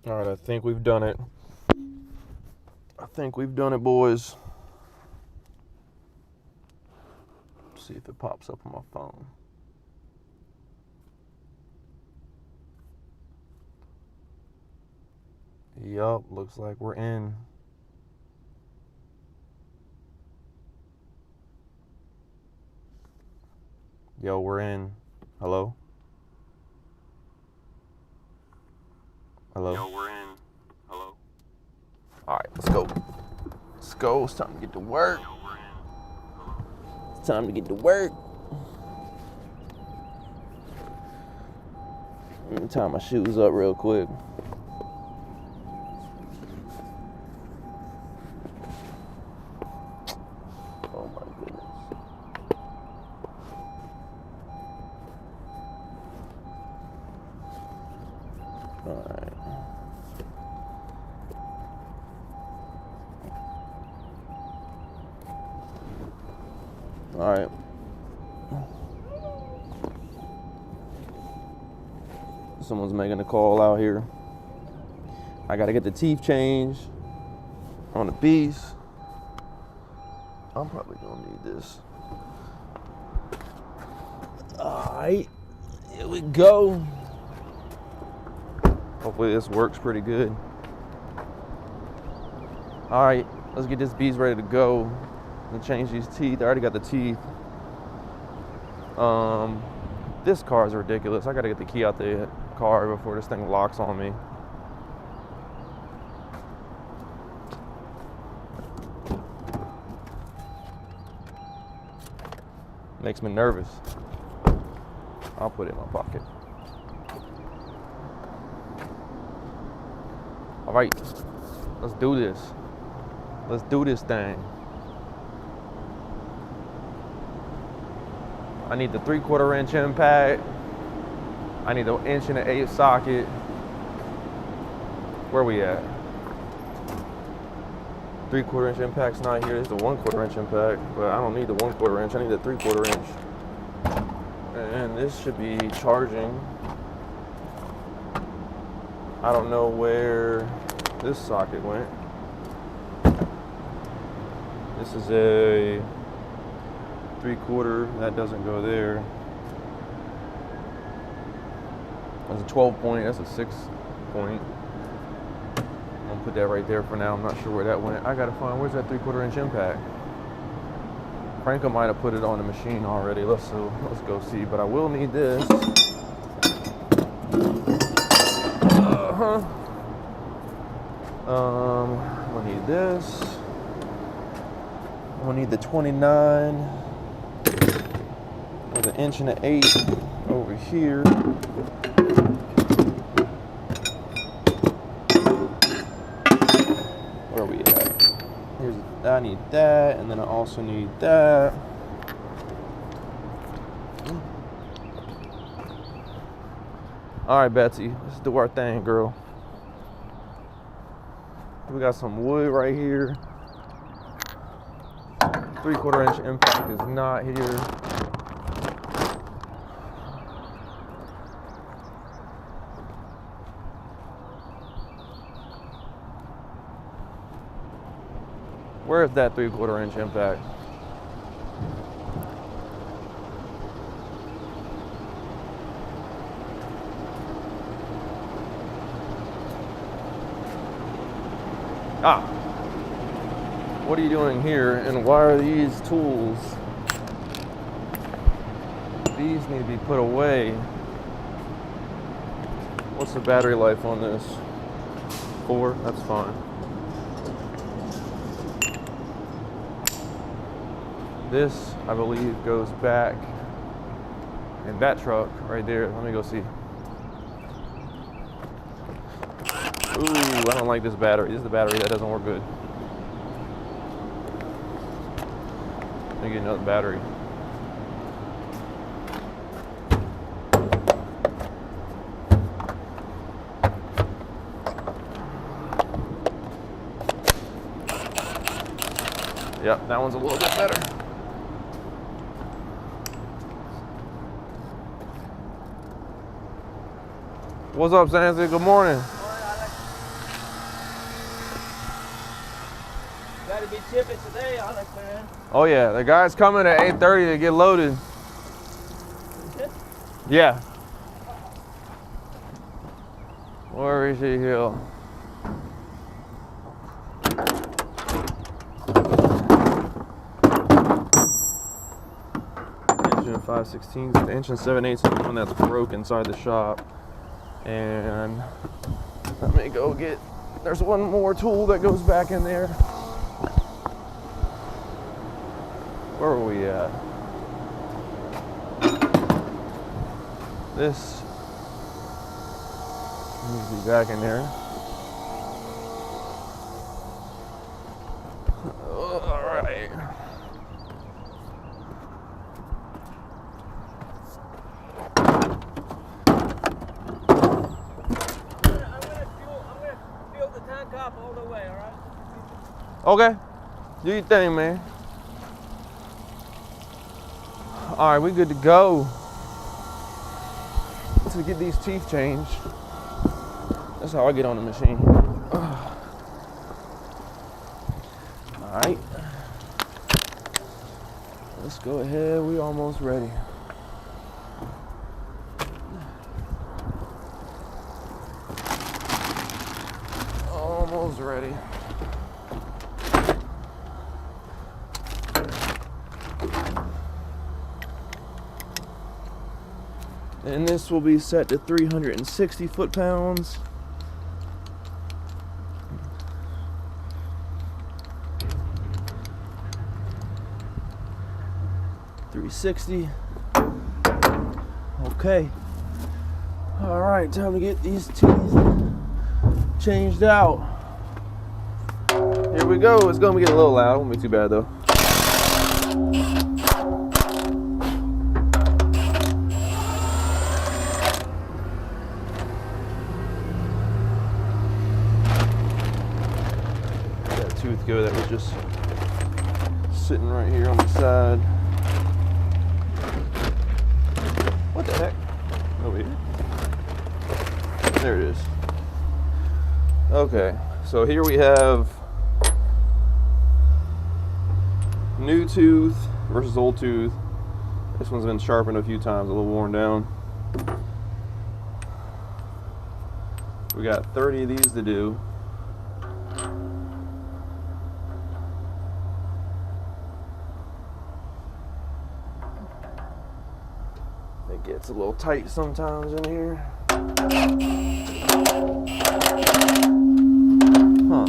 All right, I think we've done it. Boys. Let's see if it pops up on my phone. Yup, looks like we're in. Yo, we're in. Hello? Hello? Yo, we're in. Hello? All right, let's go. Let's go. It's time to get to work. Yo, we're in. Hello? It's time to get to work. Let me tie my shoes up real quick. Oh my goodness. All right. All right. Someone's making a call out here. I gotta get the teeth changed on the beast. I'm probably gonna need this. Alright, here we go. Hopefully this works pretty good. Alright, let's get this beast ready to go and change these teeth. I already got the teeth. This car is ridiculous. I gotta get the key out the car before this thing locks on me. Makes me nervous. I'll put it in my pocket. All right, let's do this. Let's do this thing. I need the 3/4 inch impact. I need the 1.8" socket. Where we at? 3/4 inch impact's not here. It's the 1/4 inch impact, but I don't need the 1/4 inch. I need the 3/4 inch. And this should be charging. I don't know where this socket went. This is a 3/4. That doesn't go there. That's a 12 point. That's a 6 point. I'm gonna put that right there for now. I'm not sure where that went. I gotta find, where's that 3/4 inch impact? Franco might have put it on the machine already. Let's go see. But I will need this. I'll need this. I'll need the 29 with an 1.8" over here. Where are we at? I need that, and then I also need that. All right, Betsy, let's do our thing, girl. We got some wood right here. 3/4 inch impact is not here. Where is that 3/4 inch impact? Ah, what are you doing here, and why are these tools? These need to be put away. What's the battery life on this? 4, that's fine. This, I believe, goes back in that truck right there. Let me go see. Ooh, I don't like this battery. This is the battery that doesn't work good. Let me get another battery. Yep, that one's a little bit better. What's up, Sansi? Good morning. better be chipping today, Alex, man. Oh yeah, the guy's coming at 8:30 to get loaded. Yeah. Where is he here? Engine 5/16, the engine 7/8 is the one that's broke inside the shop. And let me go get, there's one more tool that goes back in there. Where are we at? This needs to be back in there. All right. I'm gonna fill the tank up all the way, all right? Okay. Do your thing, man. All right, we good to go. To get these teeth changed. That's how I get on the machine. All right. Let's go ahead. We almost ready. Almost ready. And this will be set to 360 foot-pounds. $360. Okay. All right, time to get these teeth changed out. Here we go. It's gonna get a little loud. Won't be too bad though. Tooth go that was just sitting right here on the side. What the heck? Over here. There it is. Okay, so here we have new tooth versus old tooth. This one's been sharpened a few times, a little worn down. We got 30 of these to do. It gets a little tight sometimes in here. Huh.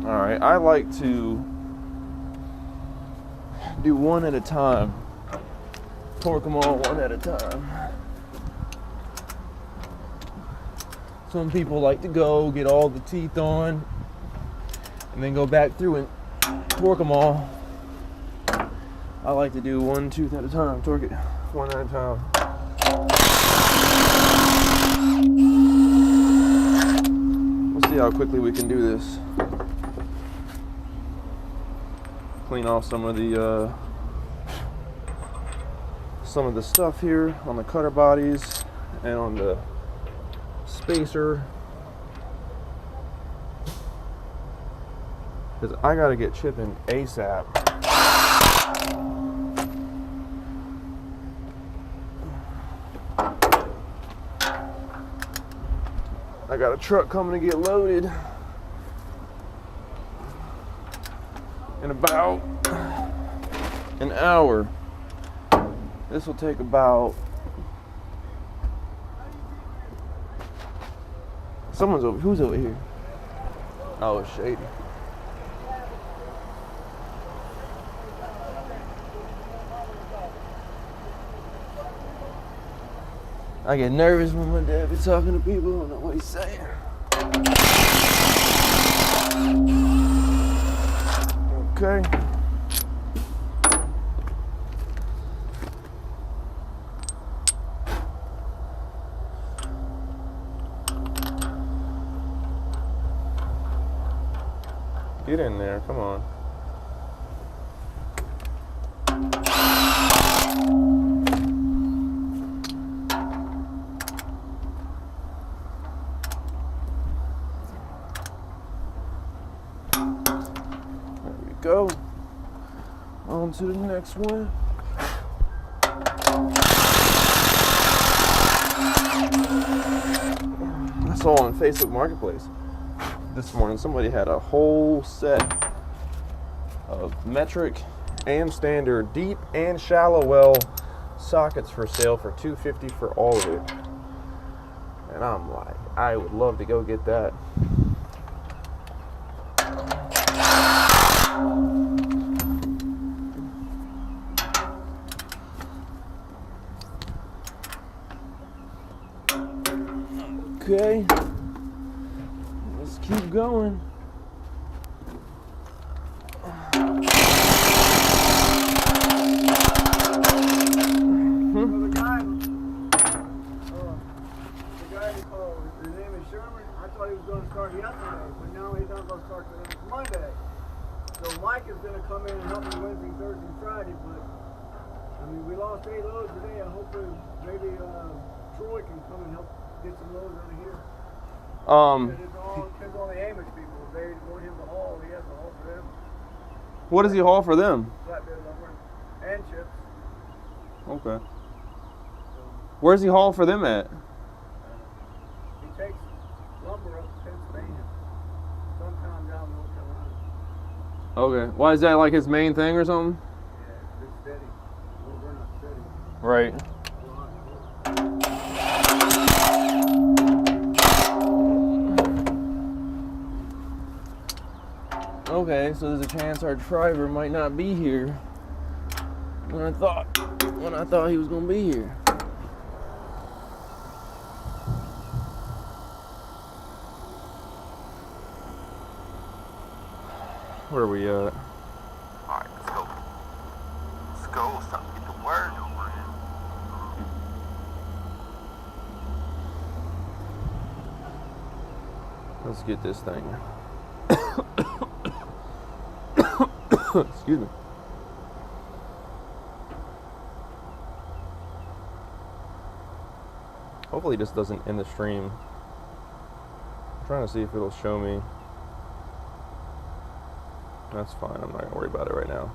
All right, I like to do one at a time. Torque them all one at a time. Some people like to go get all the teeth on and then go back through and torque them all. I like to do one tooth at a time, torque it one at a time. We'll see how quickly we can do this. Clean off some of the stuff here on the cutter bodies and on the spacer, because I gotta get chipping ASAP. I got a truck coming to get loaded in about an hour. This will take about, someone's over, who's over here? Oh, it's Shady. I get nervous when my dad be talking to people, I don't know what he's saying. Okay. Get in there, come on. go. On to the next one. I saw on Facebook Marketplace this morning somebody had a whole set of metric and standard deep and shallow well sockets for sale for $250 for all of it. And I'm like, I would love to go get that. Okay, let's keep going. The guy that called, his name is Sherman. I thought he was going to start yesterday, but now he's not going to start till next Monday. So Mike is going to come in and help me Wednesday, Thursday, Friday, but I mean, we lost 8 loads today. I hope maybe Troy can come and help get some loads out of here. It all depends on the Amish people. If they want him to haul, he has to haul for them. What does he haul for them? Flatbed lumber and chips. Okay. Where's he haul for them at? He takes lumber up to Pennsylvania, sometimes down North Carolina. Okay. Why is that like his main thing or something? Yeah, it's steady. Well, we're not steady. Right. Okay, so there's a chance our driver might not be here when I thought he was gonna be here. Where are we at? Alright, let's go. Let's go. It's time to get the word over in. Let's get this thing. Excuse me. Hopefully this doesn't end the stream. I'm trying to see if it'll show me. That's fine, I'm not gonna worry about it right now.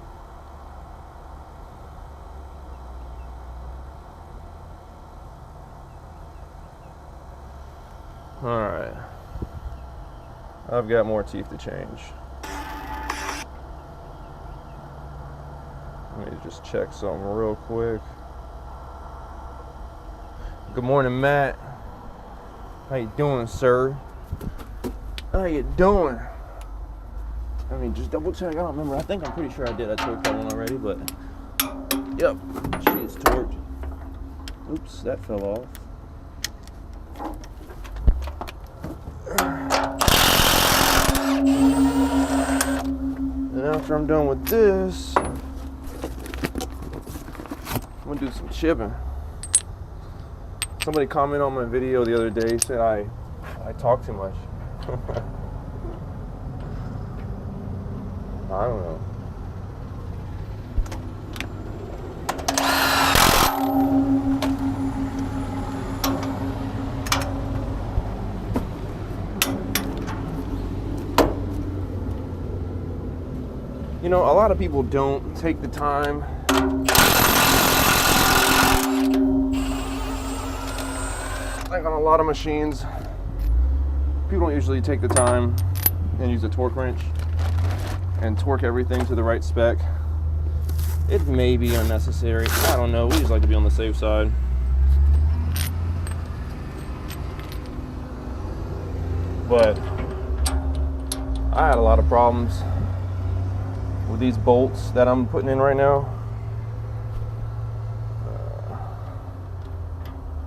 Alright. I've got more teeth to change. Let me just check something real quick. Good morning, Matt. How you doing, sir? How you doing? I mean, just double check. I don't remember. I think I'm pretty sure I did. I torqued that one already, but yep, she is torqued. Oops, that fell off. And after I'm done with this, I'm gonna do some chipping. Somebody commented on my video the other day, said I talk too much. I don't know. You know, a lot of people don't take the time like on a lot of machines, people don't usually take the time and use a torque wrench and torque everything to the right spec. It may be unnecessary. I don't know. We just like to be on the safe side. But I had a lot of problems with these bolts that I'm putting in right now.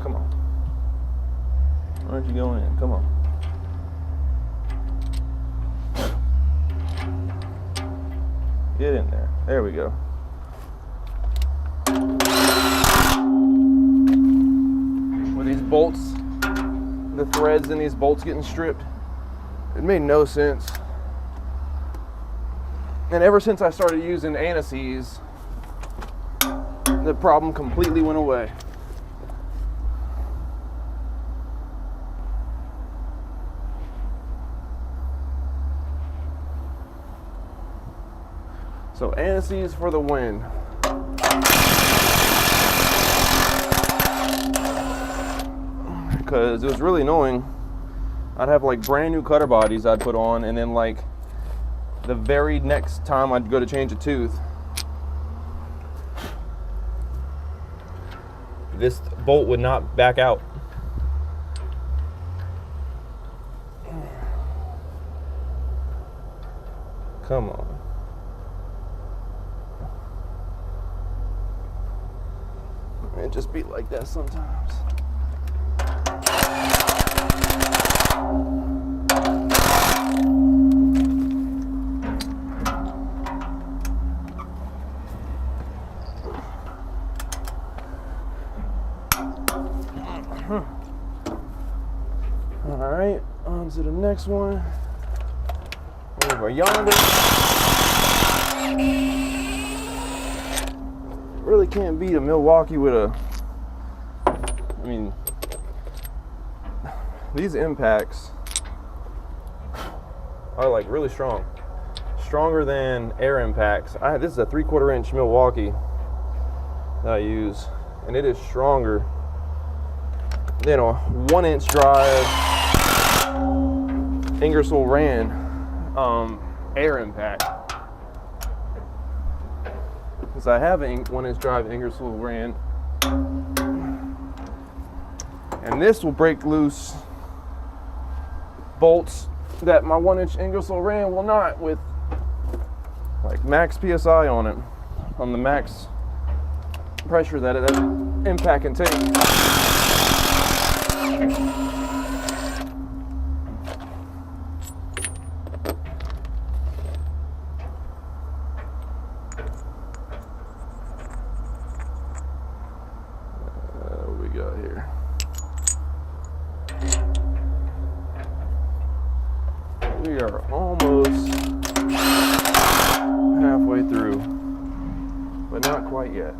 Come on. Why aren't you going in? Come on. Get in there. There we go. With these bolts, the threads in these bolts getting stripped, it made no sense. And ever since I started using antices, the problem completely went away. So Annecy's for the win. Because it was really annoying. I'd have like brand new cutter bodies I'd put on, and then like the very next time I'd go to change a tooth, this bolt would not back out. Come on. It just be like that sometimes. All right, on to the next one. Over yonder. Really can't beat a Milwaukee with a, I mean, these impacts are like really strong. Stronger than air impacts. This is a 3/4 inch Milwaukee that I use, and it is stronger than a 1 inch drive Ingersoll Rand air impact. Because I have a 1 inch drive Ingersoll Rand, and this will break loose bolts that my 1 inch Ingersoll Rand will not, with like max PSI on it, on the max pressure that impact can take. What we got here? We are almost halfway through, but not quite yet.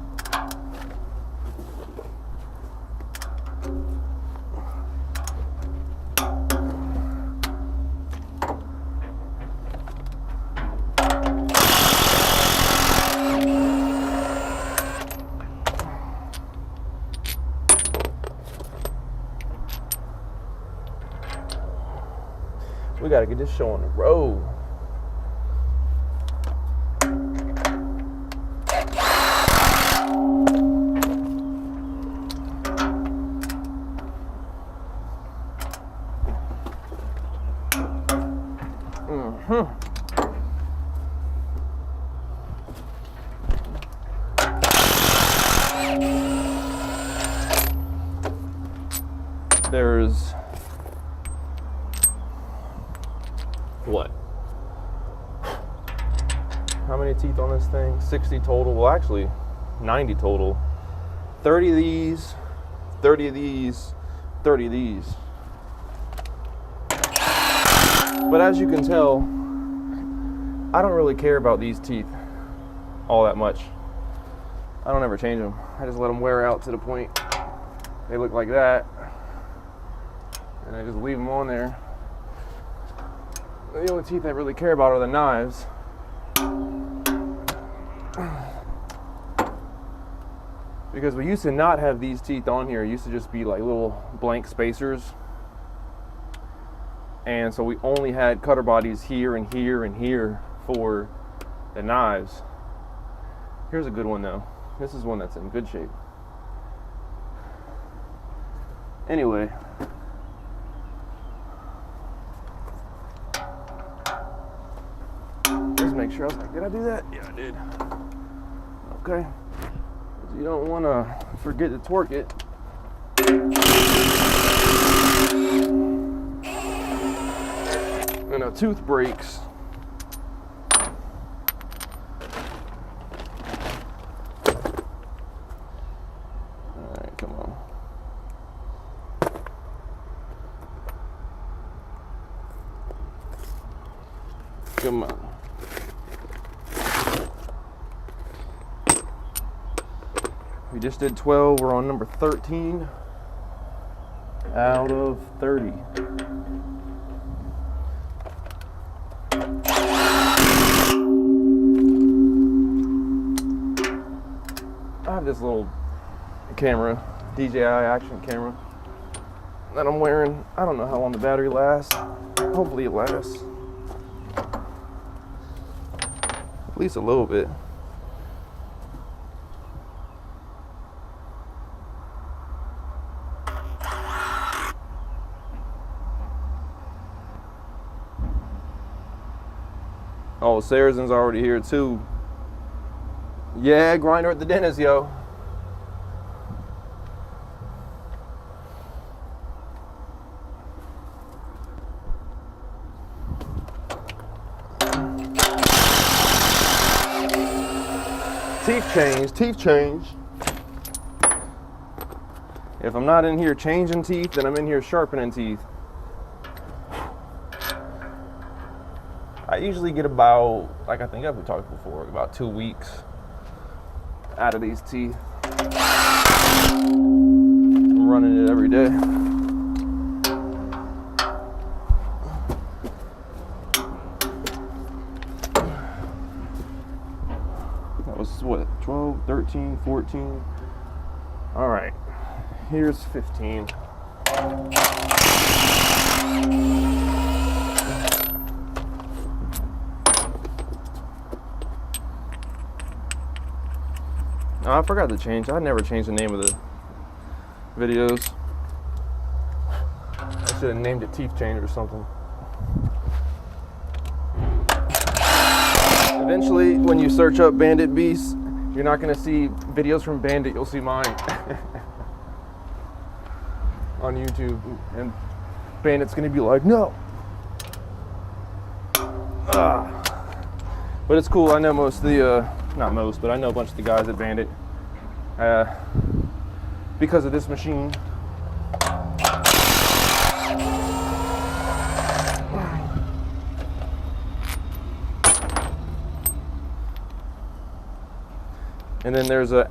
We gotta get this show on the road. There's what? How many teeth on this thing? 60 total. Well, actually, 90 total. 30 of these, 30 of these, 30 of these. But as you can tell, I don't really care about these teeth all that much. I don't ever change them. I just let them wear out to the point they look like that, and I just leave them on there. The only teeth I really care about are the knives. Because we used to not have these teeth on here. It used to just be like little blank spacers. And so we only had cutter bodies here and here and here for the knives. Here's a good one though. This is one that's in good shape. Anyway. Make sure. I was like, did I do that? Yeah, I did. Okay. You don't want to forget to torque it. And a tooth breaks. Alright, come on. Come on. We just did 12, we're on number 13 out of 30. this little camera, DJI action camera that I'm wearing. I don't know how long the battery lasts. Hopefully it lasts at least a little bit. Oh, Sarazen's already here too. Yeah, Grinder at the dentist, yo. Teeth change. If I'm not in here changing teeth, then I'm in here sharpening teeth. I usually get about, like I think I've talked before, about 2 weeks out of these teeth. I'm running it every day. That was what, 12, 13, 14? All right, here's 15. Oh, I forgot to change. I never changed the name of the videos. I should have named it Teeth Change or something. Eventually, when you search up Bandit Beasts, you're not going to see videos from Bandit. You'll see mine on YouTube. And Bandit's going to be like, no. But it's cool. I know most of the... not most, but I know a bunch of the guys at Bandit because of this machine. And then there's a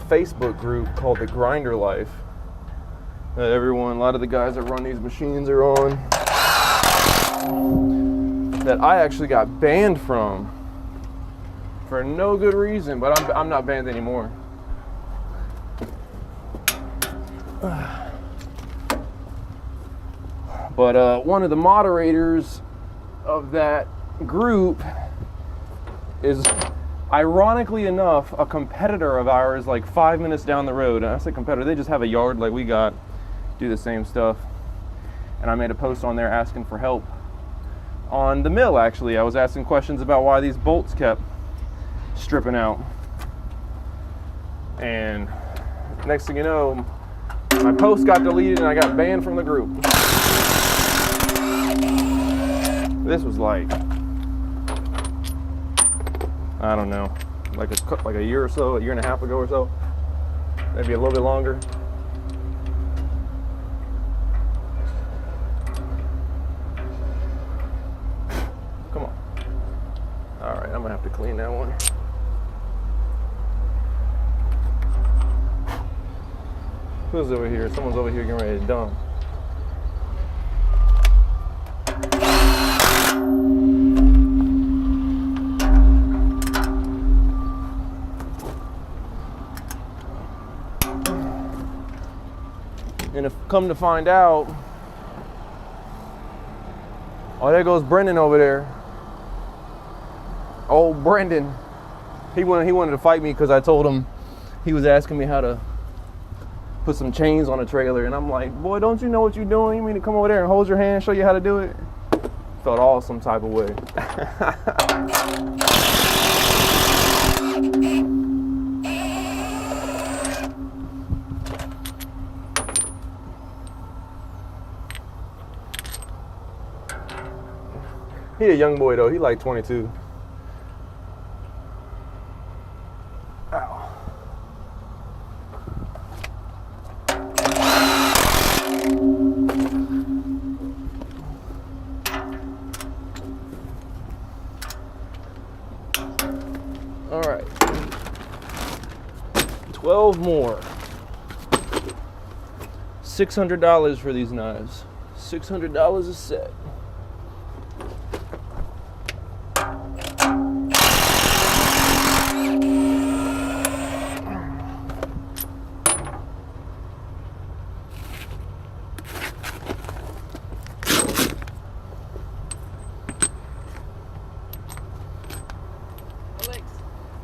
Facebook group called the Grinder Life that a lot of the guys that run these machines are on, that I actually got banned from for no good reason, but I'm not banned anymore. But one of the moderators of that group is, ironically enough, a competitor of ours, like 5 minutes down the road. And I say competitor, they just have a yard like we got, do the same stuff. And I made a post on there asking for help on the mill. Actually, I was asking questions about why these bolts kept stripping out, and next thing you know, my post got deleted and I got banned from the group. This was like, I don't know, like a year or so, a year and a half ago or so, maybe a little bit longer. Come on. All right, I'm gonna have to clean that one. Who's over here? Someone's over here getting ready to dump. And if come to find out, oh, there goes Brendan over there. Old Brendan. He wanted to fight me because I told him, he was asking me how to put some chains on a trailer, and I'm like, boy, don't you know what you're doing? You mean to come over there and hold your hand, show you how to do it? Felt all some type of way. He a young boy though, he like 22. Ow. All right, 12 more. $600 for these knives. $600 a set.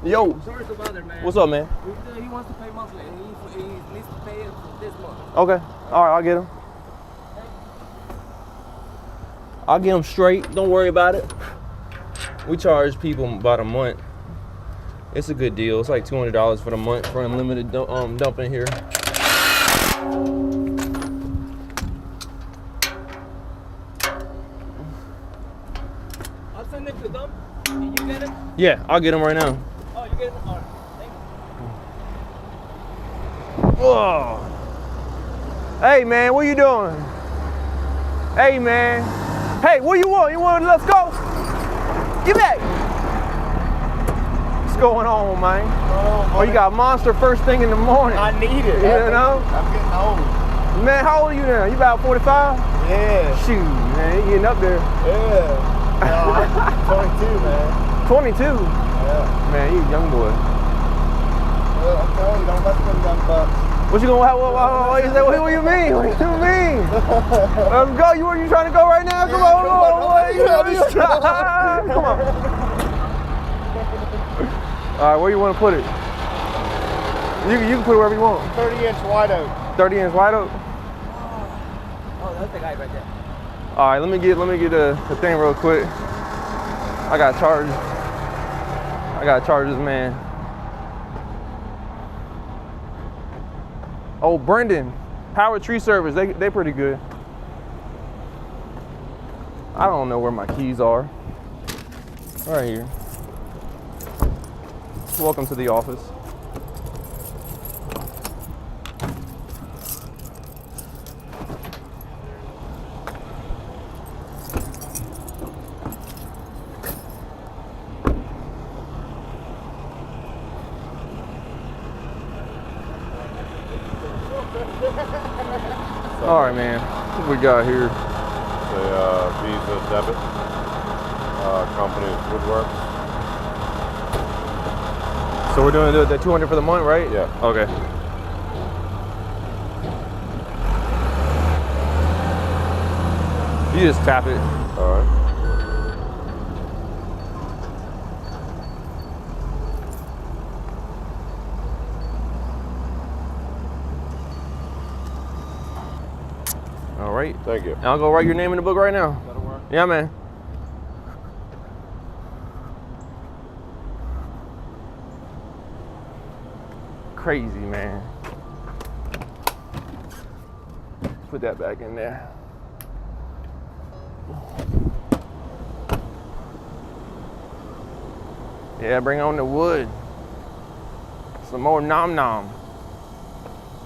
Yo, Sorry to bother, man. what's up, man? He wants to pay monthly, and he needs to pay it for this month. Okay, all right, I'll get him. I'll get him straight. Don't worry about it. We charge people about a month. It's a good deal. It's like $200 for the month for unlimited dumping here. I'll send it to them. Can you get it? Yeah, I'll get him right now. Oh, you get it? All right. Thank you. Whoa. Hey, man, what you doing? Hey, man. Hey, what you want? You want let's go? Get back. What's going on, man? Oh, you got Monster first thing in the morning. I need it. You know? I'm getting old. Man, how old are you now? You about 45? Yeah. Shoot, man, you getting up there. Yeah. No, I'm 22, man. 22? Yeah. Man, you a young boy. Well, I'm telling you, don't mess with them young bucks. What you gonna, what you say? What do you mean? What do you mean? Let's go. You trying to go right now? Come on, come on. All right, where you want to put it? You can put it wherever you want. 30-inch white oak. 30-inch white oak. Oh, that's the guy right there. All right, let me get the thing real quick. I gotta charge this man. Oh, Brendan, Power Tree Service. They pretty good. I don't know where my keys are. Right here. Welcome to the office. All right, man. What we got here? The Visa debit, company Woodwork. So we're doing the 200 for the month, right? Yeah. Okay. You just tap it. All right. All right. Thank you. And I'll go write your name in the book right now. That'll work. Yeah, man. Crazy, man. Put that back in there. Yeah, bring on the wood. Some more nom nom.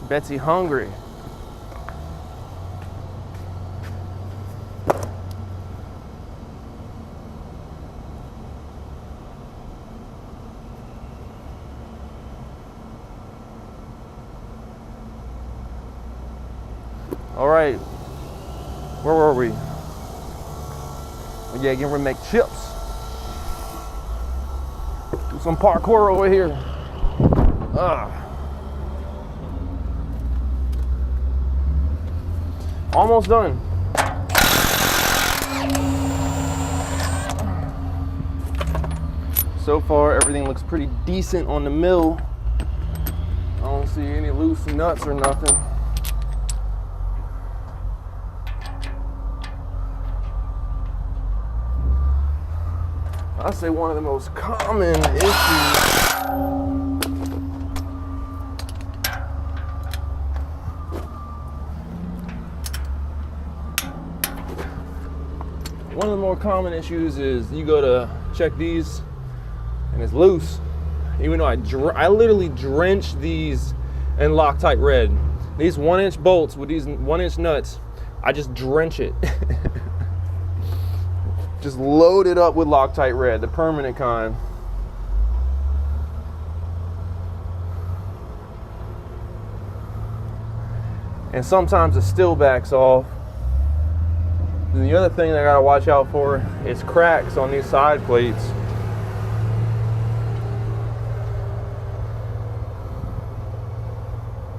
Betsy hungry. All right, where were we? Yeah, getting ready to make chips. Do some parkour over here. Almost done. So far, everything looks pretty decent on the mill. I don't see any loose nuts or nothing. I say one of the most common issues is you go to check these and it's loose. Even though I literally drenched these in Loctite Red. These 1-inch bolts with these 1-inch nuts, I just drench it. Just load it up with Loctite Red, the permanent kind. And sometimes it still backs off. And the other thing I gotta watch out for is cracks on these side plates.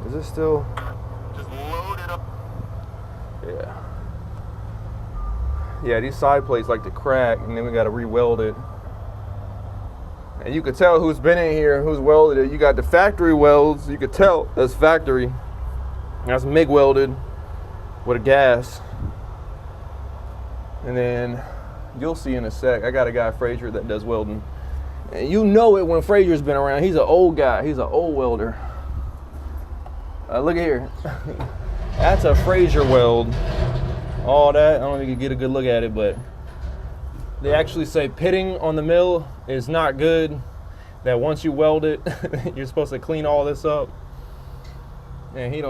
Is this still? Just load it up. Yeah. Yeah, these side plates like to crack, and then we gotta re-weld it. And you could tell who's been in here, who's welded it. You got the factory welds. You could tell that's factory. That's MIG welded with a gas. And then you'll see in a sec, I got a guy, Frazier, that does welding. And you know it when Frazier's been around. He's an old guy. He's an old welder. Look at here. That's a Frazier weld. All that, I don't know if you can get a good look at it, but they actually say pitting on the mill is not good. That once you weld it, you're supposed to clean all this up. And he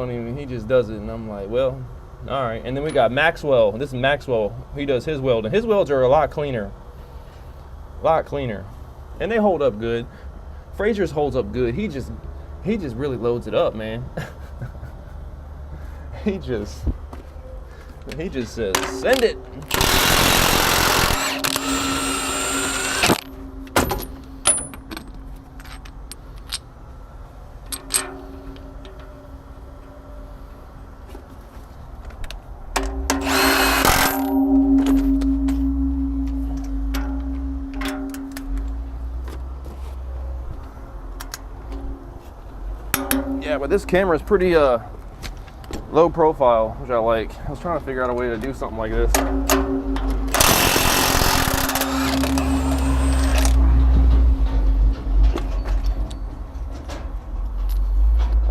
just does it. And I'm like, well, all right. And then we got Maxwell. This is Maxwell. He does his welding. His welds are a lot cleaner. A lot cleaner. And they hold up good. Frazier's holds up good. He just really loads it up, man. He just says, send it. Yeah, but this camera is pretty low profile, which I like. I was trying to figure out a way to do something like this.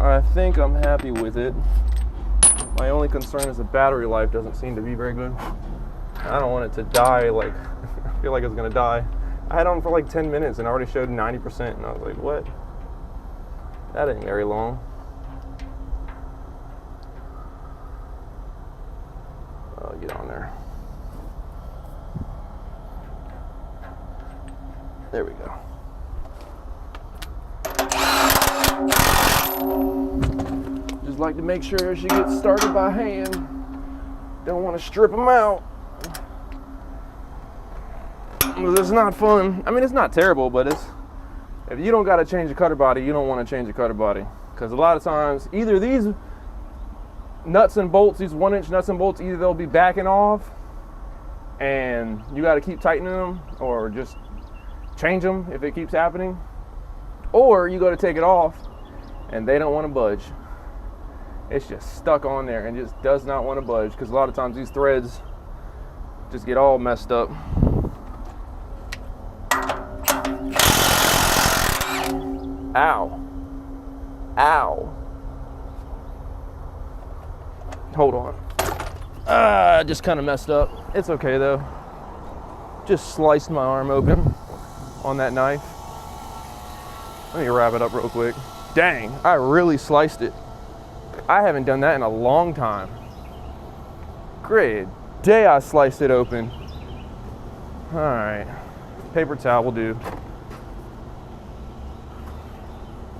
I think I'm happy with it. My only concern is the battery life doesn't seem to be very good. I don't want it to die, like, I feel like it's gonna die. I had it on for like 10 minutes and I already showed 90%, and I was like, what? That ain't very long. Get on there. There we go. Just like to make sure she gets started by hand. Don't want to strip them out. It's not fun. I mean, it's not terrible, but it's, if you don't got to change the cutter body, you don't want to change the cutter body. Because a lot of times, either these nuts and bolts, these 1-inch nuts and bolts, either they'll be backing off and you got to keep tightening them, or just change them if it keeps happening, or you go to take it off and they don't want to budge. It's just stuck on there and just does not want to budge, because a lot of times these threads just get all messed up. Ow. Ow. Hold on. Just kind of messed up. It's okay though. Just sliced my arm open on that knife. Let me wrap it up real quick. Dang, I really sliced it. I haven't done that in a long time. Great day, I sliced it open. All right, paper towel will do.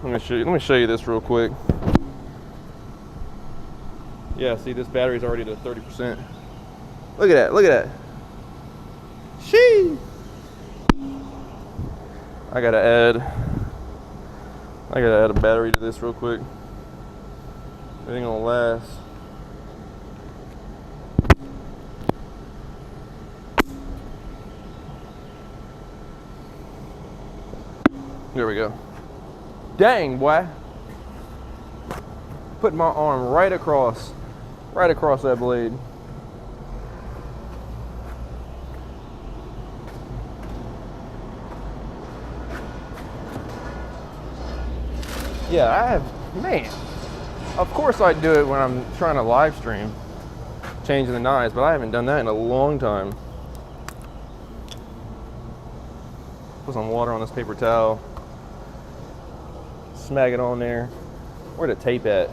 Let me show you this real quick. Yeah, see, this battery's already to 30%. Look at that, look at that. Shee! I gotta add a battery to this real quick. It ain't gonna last. There we go. Dang, boy. Put my arm right across that blade. Yeah, man, of course I do it when I'm trying to live stream, changing the knives, but I haven't done that in a long time. Put some water on this paper towel, smack it on there. Where the tape at?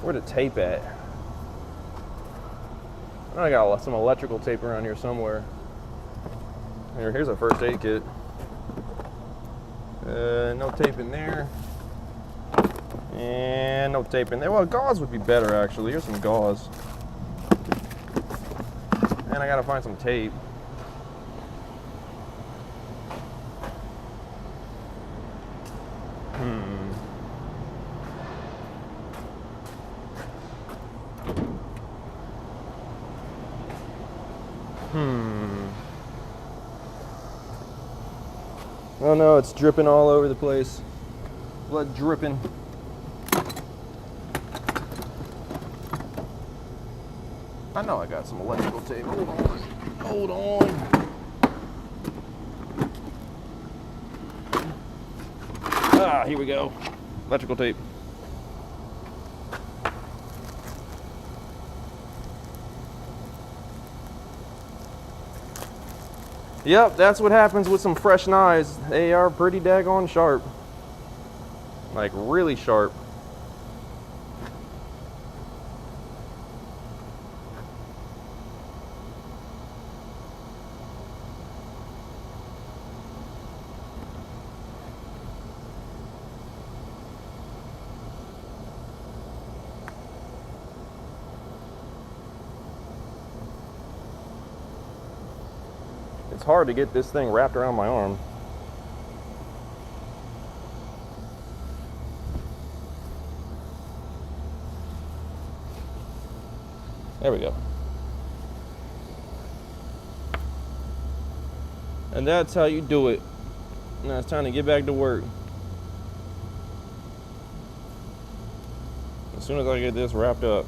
Where the tape at? I got some electrical tape around here somewhere. Here's a first aid kit. No tape in there. And no tape in there. Well, gauze would be better actually. Here's some gauze. And I gotta find some tape. Oh no, it's dripping all over the place. Blood dripping. I know I got some electrical tape. Hold on. Hold on. Ah, here we go. Electrical tape. Yep, that's what happens with some fresh knives. They are pretty daggone sharp. Like, really sharp. It's hard to get this thing wrapped around my arm. There we go. And that's how you do it. Now it's time to get back to work. As soon as I get this wrapped up.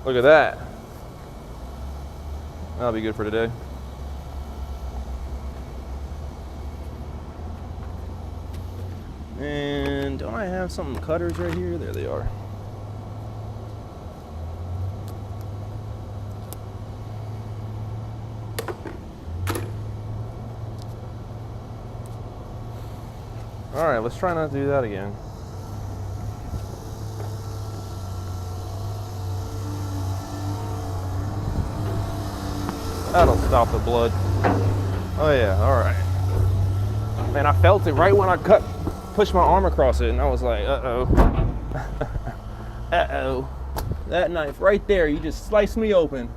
Look at that. That'll be good for today. And don't I have some cutters right here? There they are. All right, let's try not to do that again. That'll stop the blood. Oh yeah, all right. Man, I felt it right when I pushed my arm across it, and I was like, uh-oh. Uh-oh. That knife right there, you just sliced me open.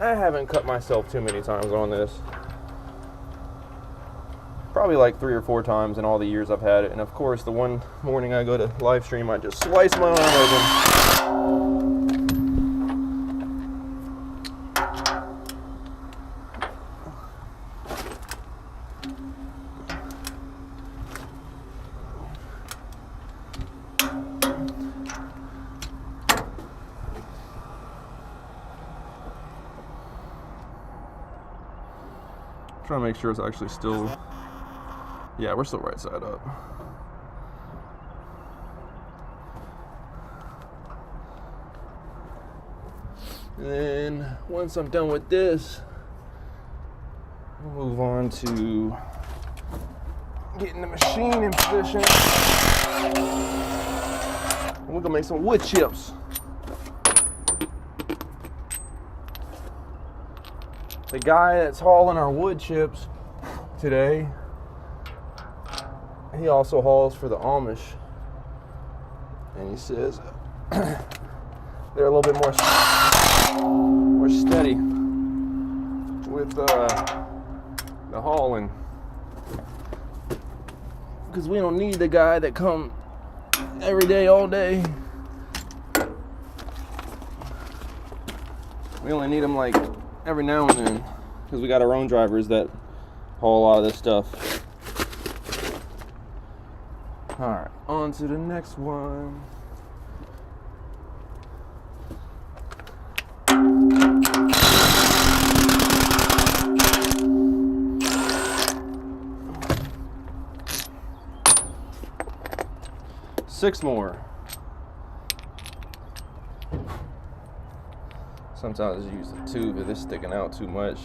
I haven't cut myself too many times on this. Probably like 3 or 4 times in all the years I've had it. And of course, the one morning I go to live stream, I just slice my arm open. Trying to make sure it's actually still. Yeah, we're still right side up. And then once I'm done with this, we'll move on to getting the machine in position. And we're gonna make some wood chips. The guy that's hauling our wood chips today, he also hauls for the Amish, and he says they're a little bit more steady with the hauling, because we don't need the guy that come every day, all day. We only need him like every now and then, because we got our own drivers that haul a lot of this stuff. All right, on to the next one. Six more. Sometimes I use the tube if it's sticking out too much.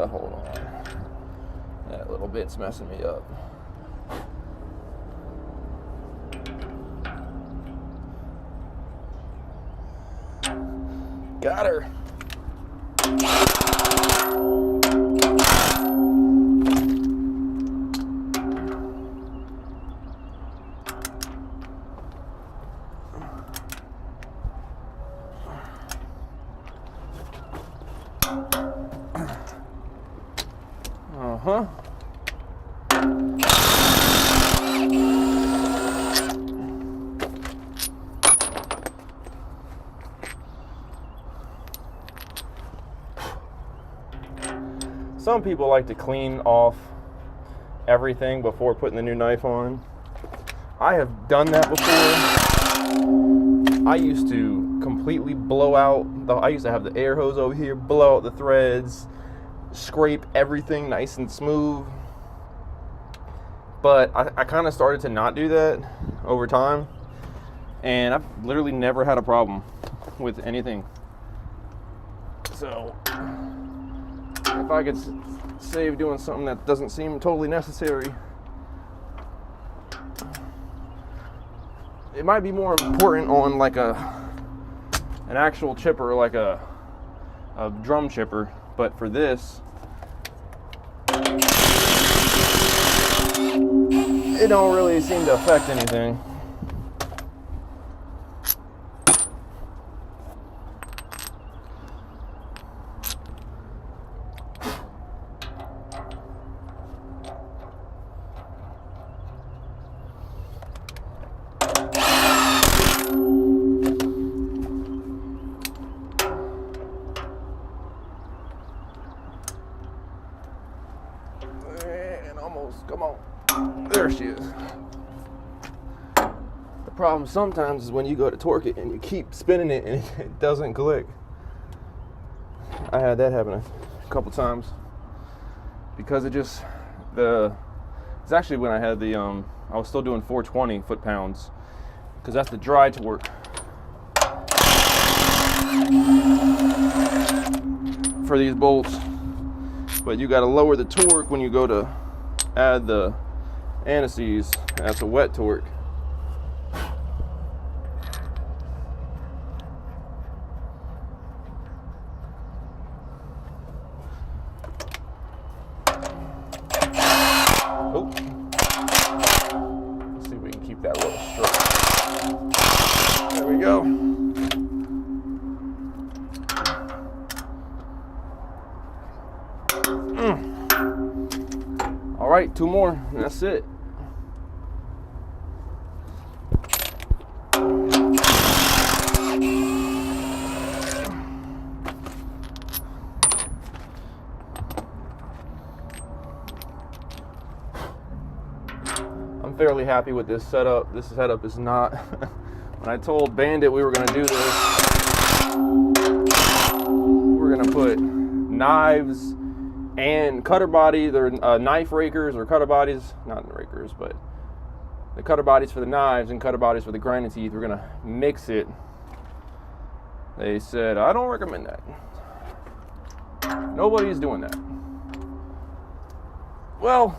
Hold on. That little bit's messing me up. Got her. Uh-huh. Some people like to clean off everything before putting the new knife on. I have done that before. I used to completely blow out I used to have the air hose over here, blow out the threads, scrape everything nice and smooth. But I kind of started to not do that over time, and I've literally never had a problem with anything. So if I could save doing something that doesn't seem totally necessary, it might be more important on like an actual chipper, like a drum chipper. But for this, it don't really seem to affect anything. And almost, come on. There she is. The problem sometimes is when you go to torque it and you keep spinning it and it doesn't click. I had that happen a couple times because it's actually when I had the I was still doing 420 foot-pounds because that's the dry torque for these bolts. But you got to lower the torque when you go to add the anti-seize. That's a wet torque. Oh. Let's see if we can keep that roll straight. There we go. All right, 2 more, and that's it. I'm fairly happy with this setup. This setup is not, when I told Bandit we were gonna do this, we're gonna put knives and cutter body, they're knife rakers or cutter bodies, not rakers, but the cutter bodies for the knives and cutter bodies for the grinding teeth. We're gonna mix it. They said, I don't recommend that. Nobody's doing that. Well,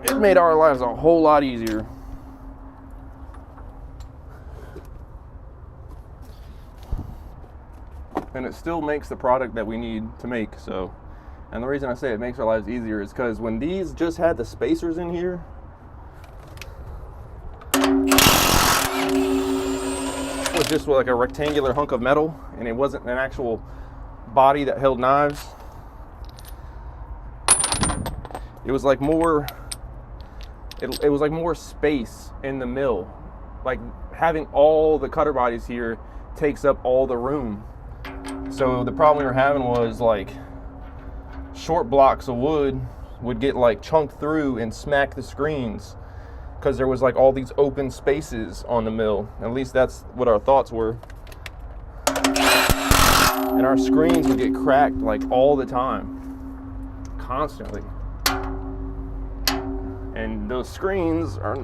it made our lives a whole lot easier. And it still makes the product that we need to make. So, and the reason I say it makes our lives easier is because when these just had the spacers in here, it was just like a rectangular hunk of metal, and it wasn't an actual body that held knives. It was like more. It was like more space in the mill. Like having all the cutter bodies here takes up all the room. So the problem we were having was like short blocks of wood would get like chunked through and smack the screens because there was like all these open spaces on the mill. At least that's what our thoughts were. And our screens would get cracked like all the time, constantly. And those screens are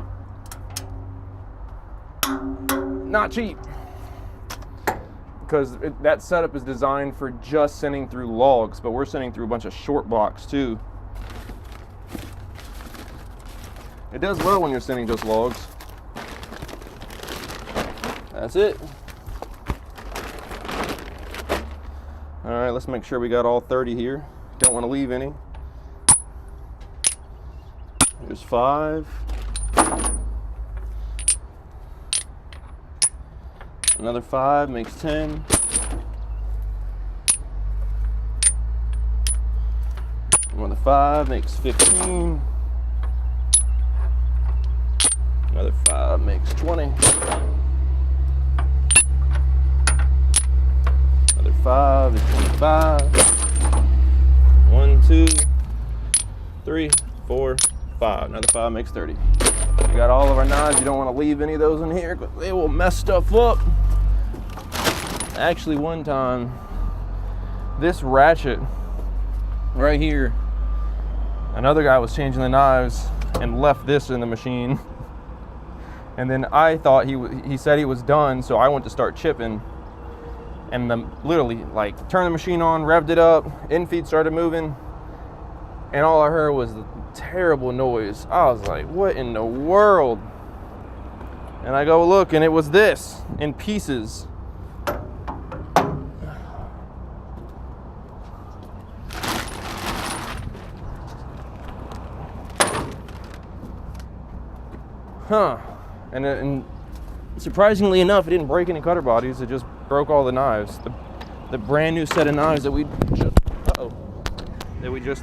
not cheap. because that setup is designed for just sending through logs, but we're sending through a bunch of short blocks too. It does well when you're sending just logs. That's it. All right, let's make sure we got all 30 here. Don't want to leave any. There's 5. Another 5 makes 10. Another 5 makes 15. Another 5 makes 20. Another 5 is 25. 1, 2, 3, 4, 5. Another 5 makes 30. We got all of our knives. You don't want to leave any of those in here because they will mess stuff up. Actually, one time, this ratchet right here, another guy was changing the knives and left this in the machine. And then I thought he said he was done, so I went to start chipping. And literally, like, turned the machine on, revved it up, end feed started moving, and all I heard was the terrible noise. I was like, what in the world? And I go look, and it was this in pieces. Huh. And surprisingly enough, it didn't break any cutter bodies. It just broke all the knives. The brand new set of knives that we just,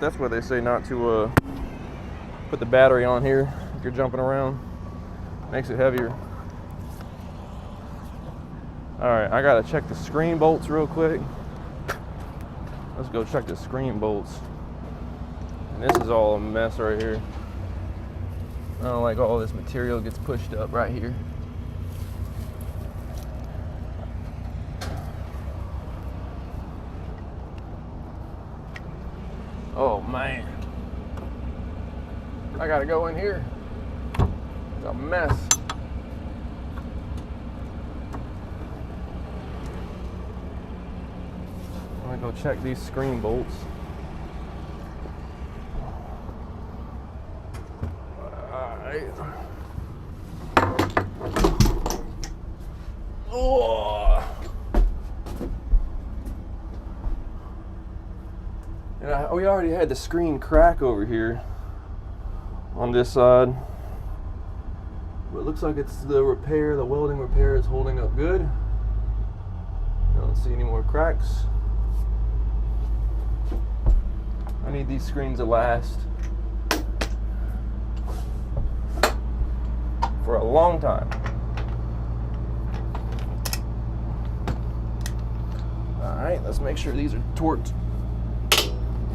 that's why they say not to put the battery on here if you're jumping around. Makes it heavier. All right, I gotta check the screen bolts real quick. Let's go check the screen bolts. And this is all a mess right here. I don't like all this material gets pushed up right here. Oh man. I gotta go in here. It's a mess. I'm gonna go check these screen bolts. Oh. And we already had the screen crack over here on this side, but it looks like it's the repair, the welding repair is holding up good. I don't see any more cracks. I need these screens to last for a long time. All right, let's make sure these are torqued.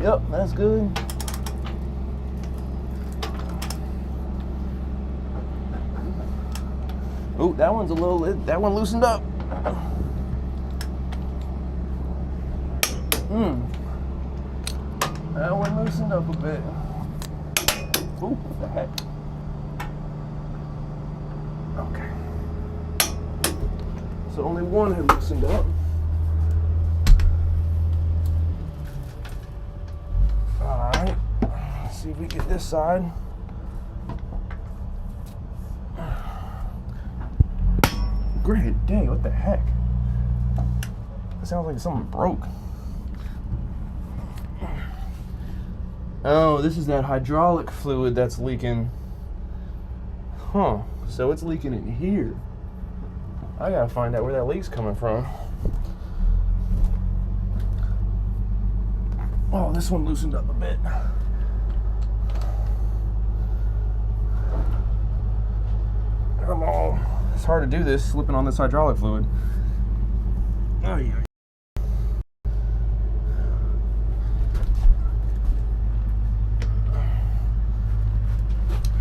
Yep, that's good. Oh, that one's that one loosened up. That one loosened up a bit. Oh, what the heck? Okay. So only one had loosened up. Alright. Let's see if we get this side. Great day, what the heck? That sounds like something broke. Oh, this is that hydraulic fluid that's leaking. Huh, so it's leaking in here. I gotta find out where that leak's coming from. Oh, this one loosened up a bit. Come on. It's hard to do this, slipping on this hydraulic fluid. Oh, yeah.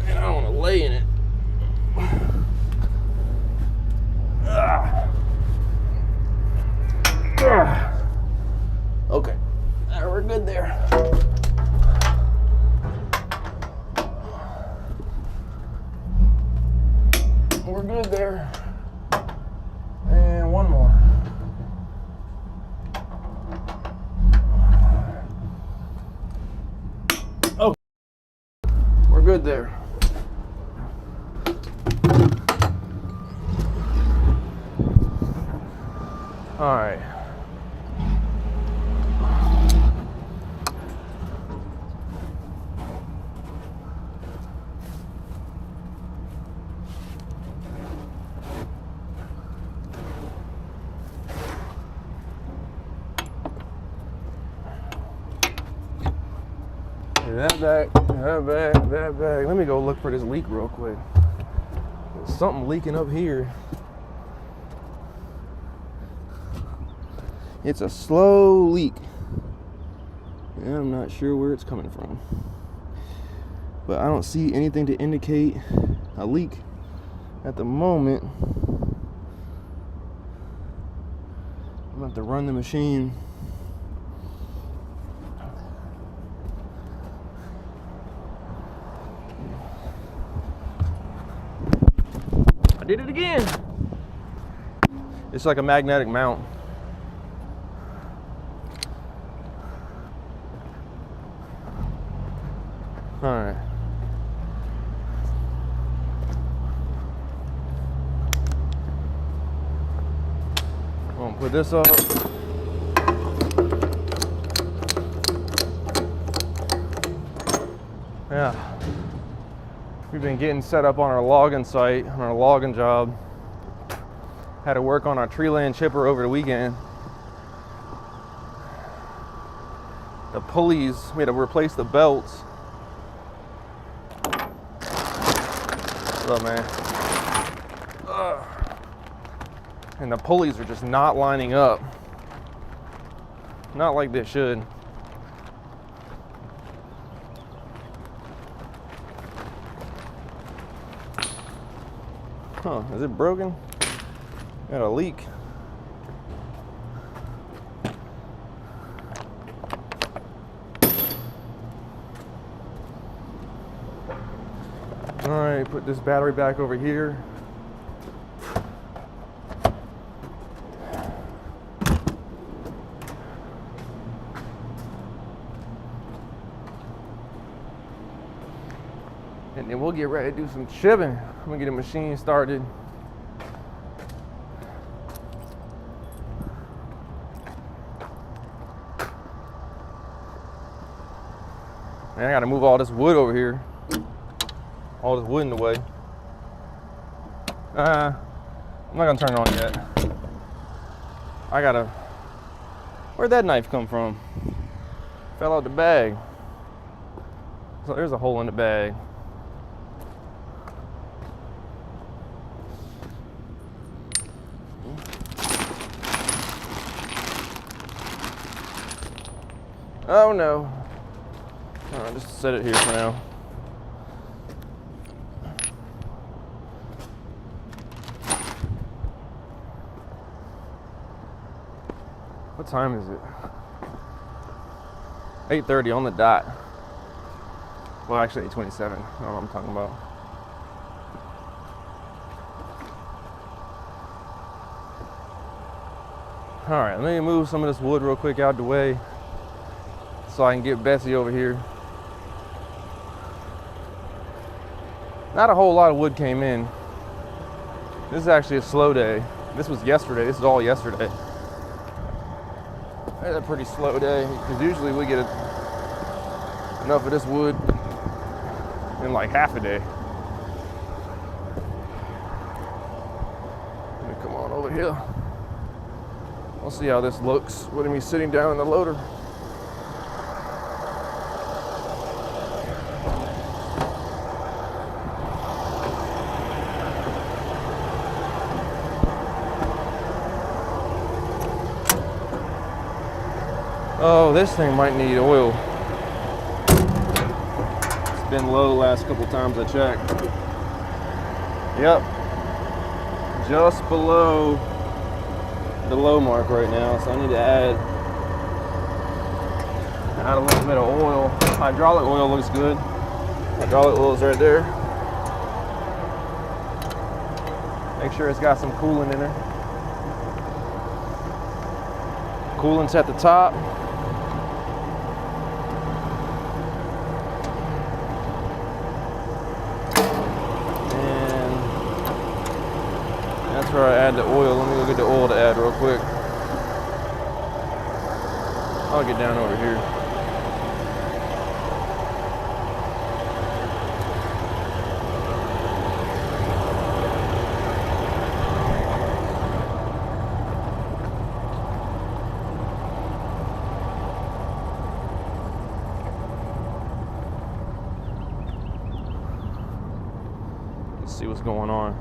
And I don't want to lay in it. Okay, we're good there. We're good there. And one more. good there. All right. That bag. Let me go look for this leak real quick. There's something leaking up here. It's a slow leak. And I'm not sure where it's coming from. But I don't see anything to indicate a leak at the moment. I'm gonna have to run the machine. I did it again. It's like a magnetic mount. All right. I'm gonna put this up. Yeah. We've been getting set up on our logging site, on our logging job. Had to work on our tree land chipper over the weekend. The pulleys, we had to replace the belts. What's up, man? Ugh. And the pulleys are just not lining up. Not like they should. Huh, is it broken? Got a leak. All right, put this battery back over here. And then we'll get ready to do some chipping. I'm gonna get a machine started. Man, I gotta move all this wood over here. All this wood in the way. I'm not gonna turn it on yet. I gotta, where'd that knife come from? Fell out the bag. So there's a hole in the bag. Oh no. I'll just set it here for now. What time is it? 8:30 on the dot. Well, actually 8:27. I don't know what I'm talking about. All right, let me move some of this wood real quick out the way so I can get Betsy over here. Not a whole lot of wood came in. This is actually a slow day. This was yesterday. This is all yesterday. It's a pretty slow day because usually we get enough of this wood in like half a day. Let me come on over here. We'll see how this looks with me sitting down in the loader. Oh, this thing might need oil. It's been low the last couple times I checked. Yep. Just below the low mark right now, so I need to add a little bit of oil. Hydraulic oil looks good. Hydraulic oil is right there. Make sure it's got some coolant in there. Coolant's at the top. add the oil. Let me go get the oil to add real quick. I'll get down over here. Let's see what's going on.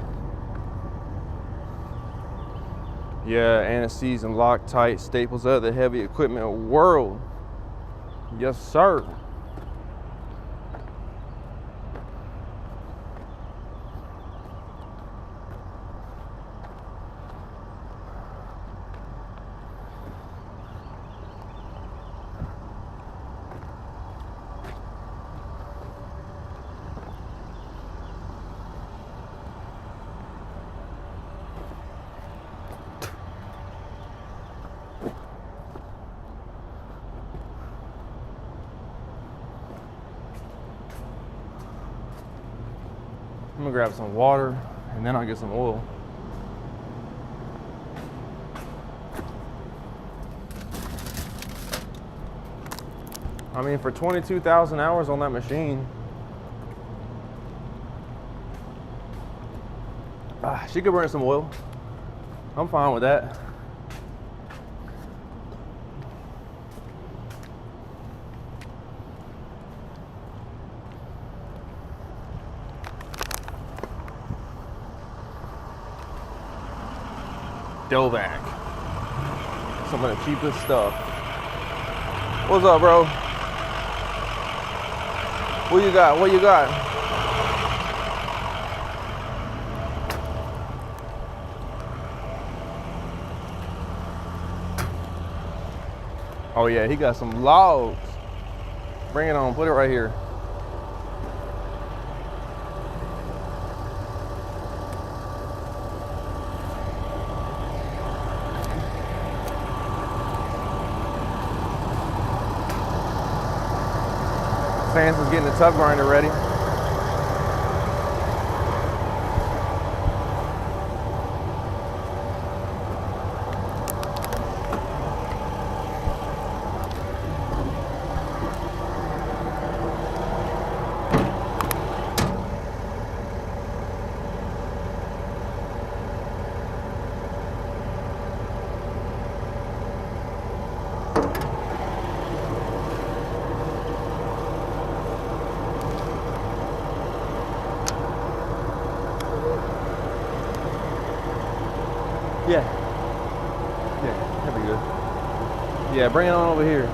Yeah, Anti-Seize and Loctite, staples of the heavy equipment world. Yes, sir. I'm gonna grab some water and then I'll get some oil. I mean, for 22,000 hours on that machine, she could burn some oil. I'm fine with that. Delvac. Some of the cheapest stuff. What's up, bro? What you got? What you got? Oh yeah, he got some logs. Bring it on, put it right here. Sans is getting the tub grinder ready. Yeah. Yeah, that'd be good. Yeah, bring it on over here.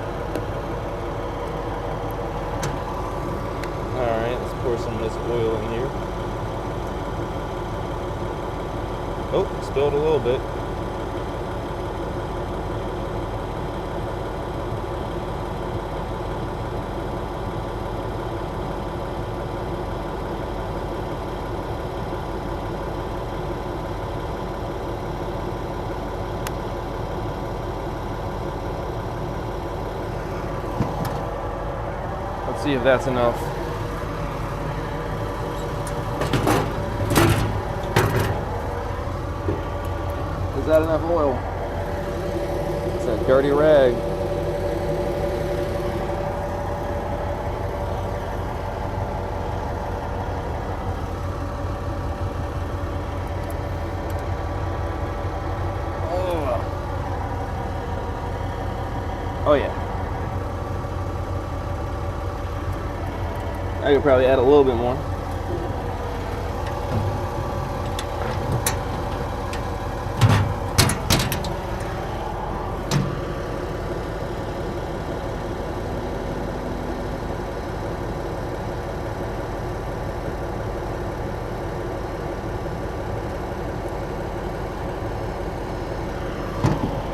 All right, let's pour some of this oil in here. Oh, spilled a little bit. Let's see if that's enough. Is that enough oil? It's a dirty rag. Oh yeah. I could probably add a little bit more.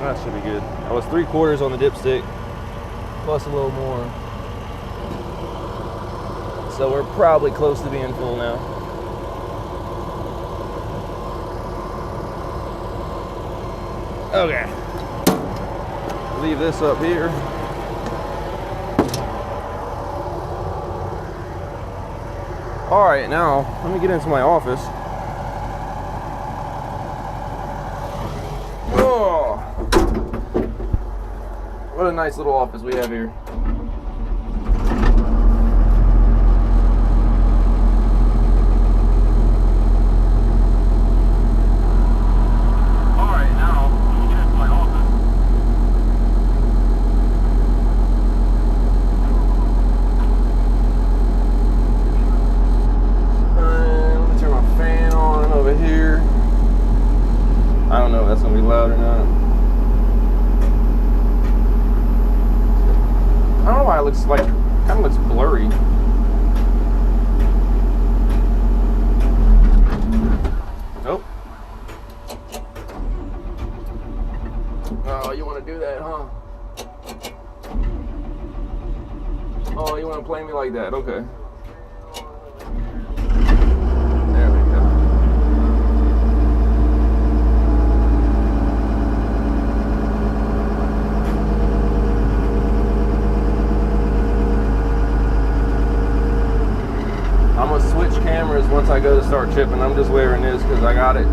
That should be good. I was 3/4 on the dipstick, plus a little more. So we're probably close to being full now. Okay. Leave this up here. All right, now let me get into my office. What a nice little office we have here. Alright, now, you get into my office. Let me turn my fan on over here. I don't know if that's gonna be loud or not. I don't know why it looks like, kind of looks blurry. Nope. Oh, you want to do that, huh? Oh, you want to play me like that? Okay. There we go. I'm gonna switch cameras once I go to start chipping. I'm just wearing this because I got it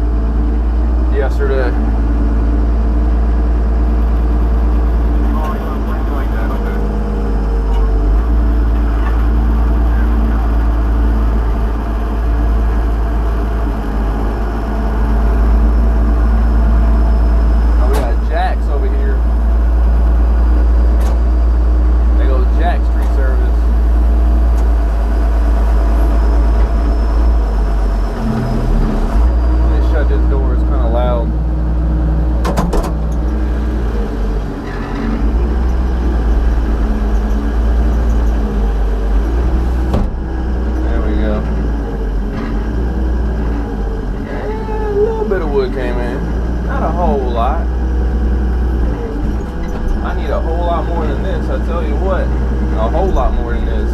yesterday. Oh, you want to play me like that? Okay. Oh, we got Jack's over here. They go Jack's Tree Service. Shut this door, it's kind of loud. There we go. And a little bit of wood came in. Not a whole lot. I need a whole lot more than this, I tell you what. A whole lot more than this.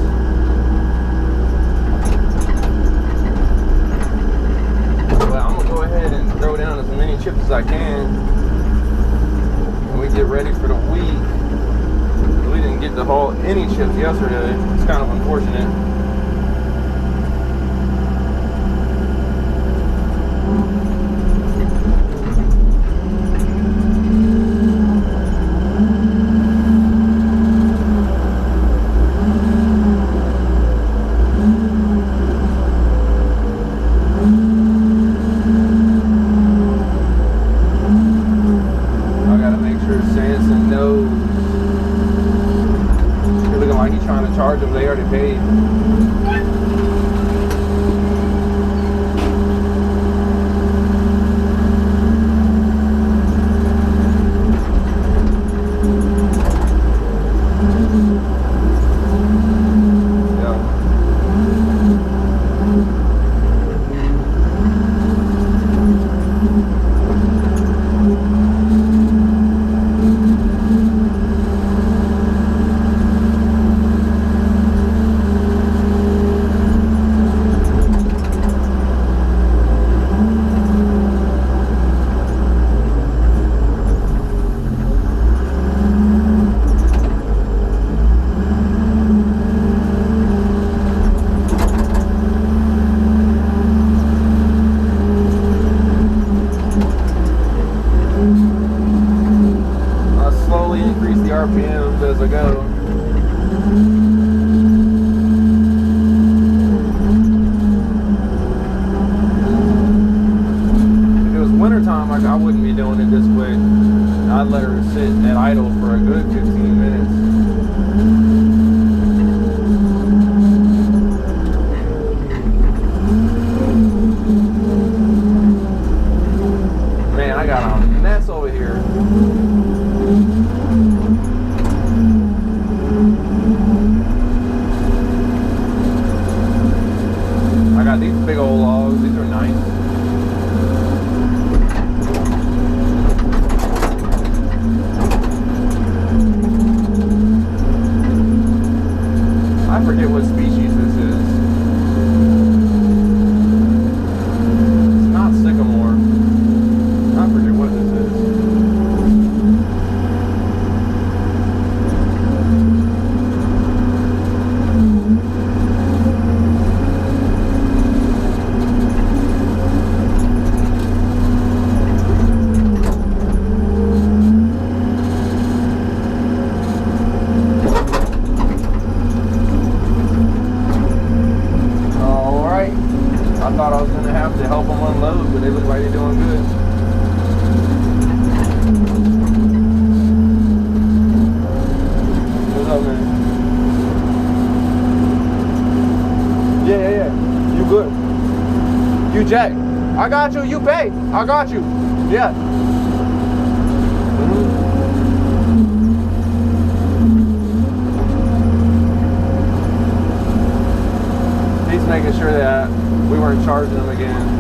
But I'm gonna go ahead and throw down as many chips as I can when we get ready for the week. We didn't get to haul any chips yesterday. It's kind of unfortunate. Samson knows. You're looking like he's trying to charge them. They already paid. RPMs as I go. If it was wintertime, I wouldn't be doing it this quick. I'd let her sit at idle for a good 15 minutes. Man, I got a mess over here. I got these big old logs. These are nice. I forget what species this is. It's not sycamore. I forget what this is. You check. I got you. You pay. I got you. Yeah. He's making sure that we weren't charging him again.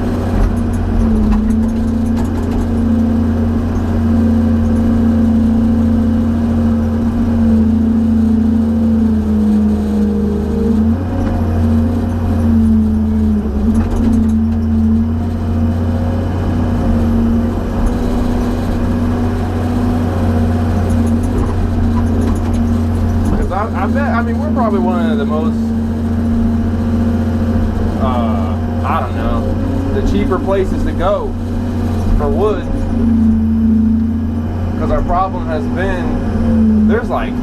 I mean, we're probably one of the most, I don't know, the cheaper places to go for wood. Because our problem has been, there's like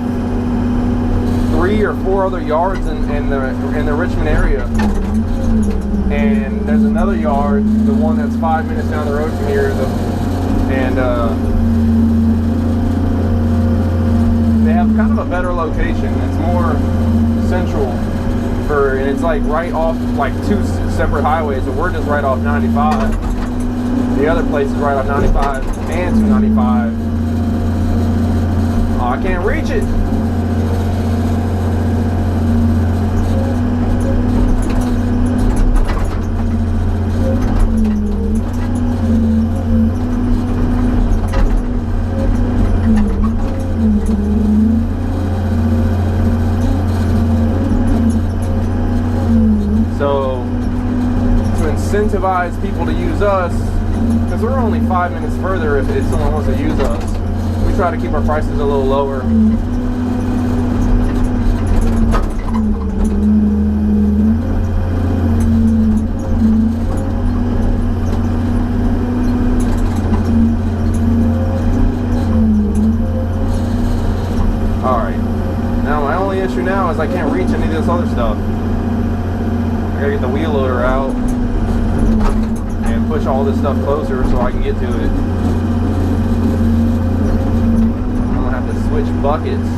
3 or 4 other yards in the Richmond area. And there's another yard, the one that's 5 minutes down the road from here, they have kind of a better location. It's more central and it's like right off like 2 separate highways, and we're just right off 95. The other place is right off 95 and 295. Oh, I can't reach it. So to incentivize people to use us, because we're only 5 minutes further if someone wants to use us, we try to keep our prices a little lower. Alright, now my only issue now is I can't reach any of this other stuff. I gotta get the wheel loader out and push all this stuff closer so I can get to it. I'm gonna have to switch buckets.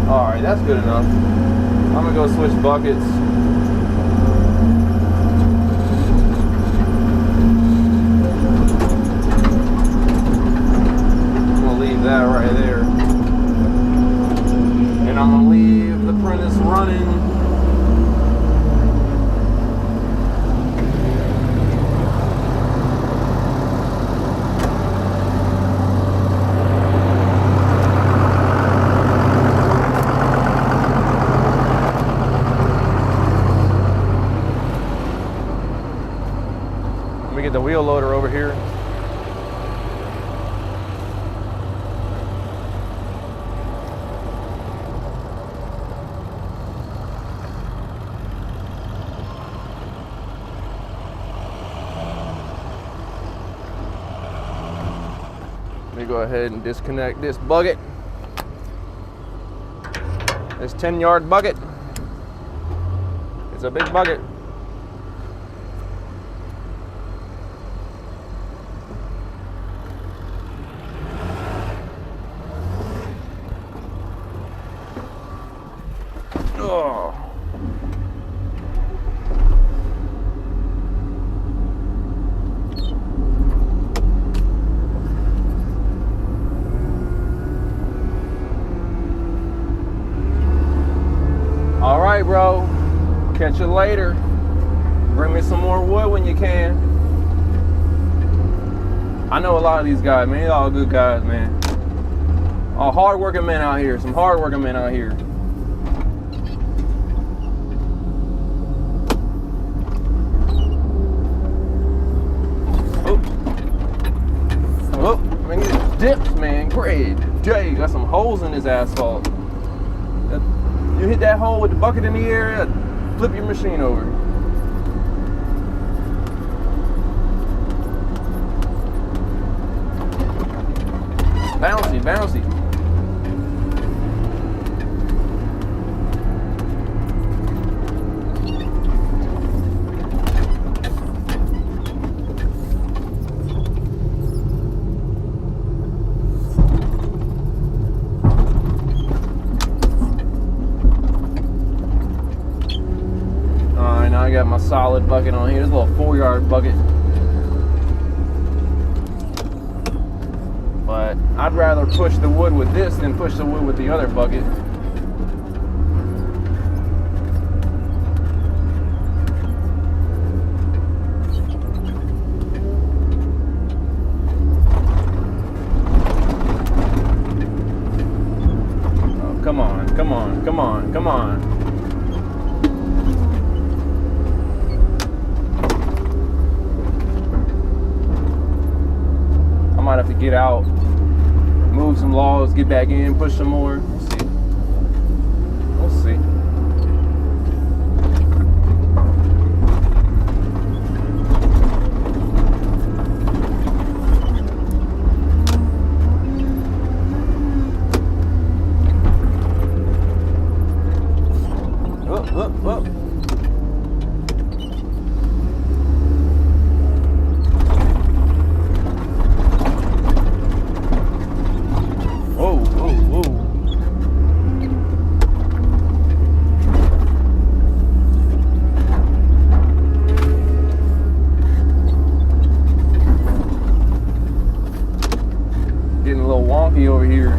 Alright, that's good enough. I'm gonna go switch buckets. I'm gonna leave that right there. And I'm gonna leave the Prentice running. Get the wheel loader over here. Let me go ahead and disconnect this bucket. This 10-yard bucket. It's a big bucket. Oh. All right, bro. Catch you later. Bring me some more wood when you can. I know a lot of these guys, man. They're all good guys, man. All hard-working men out here. Some hard-working men out here. Oh, man, it dips, man. Great. Jay, got some holes in his asphalt. You hit that hole with the bucket in the air, flip your machine over. Bouncy, bouncy. I got my solid bucket on here. This little 4-yard bucket. But I'd rather push the wood with this than push the wood with the other bucket. Oh, come on, come on, come on, come on. I might have to get out, move some logs, get back in, push some more. We'll see. We'll see. Up, up, up. Whoa, whoa, whoa. Getting a little wonky over here.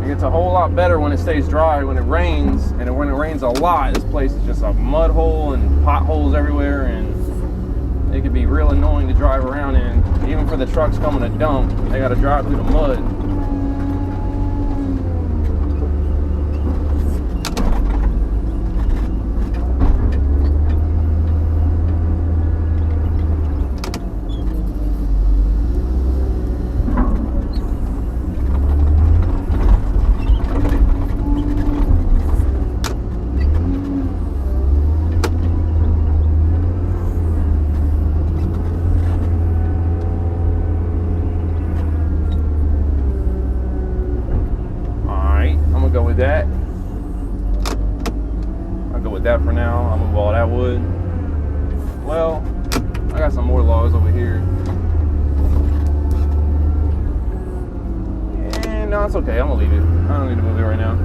It gets a whole lot better when it stays dry. When it rains, and when it rains a lot, this place is just a mud hole and potholes everywhere, and it can be real annoying to drive around in. Even for the trucks coming to dump, they got to drive through the mud. Go with that. I'll go with that for now. I'm gonna move all that wood. Well, I got some more logs over here. And no, it's okay. I'm gonna leave it. I don't need to move it right now.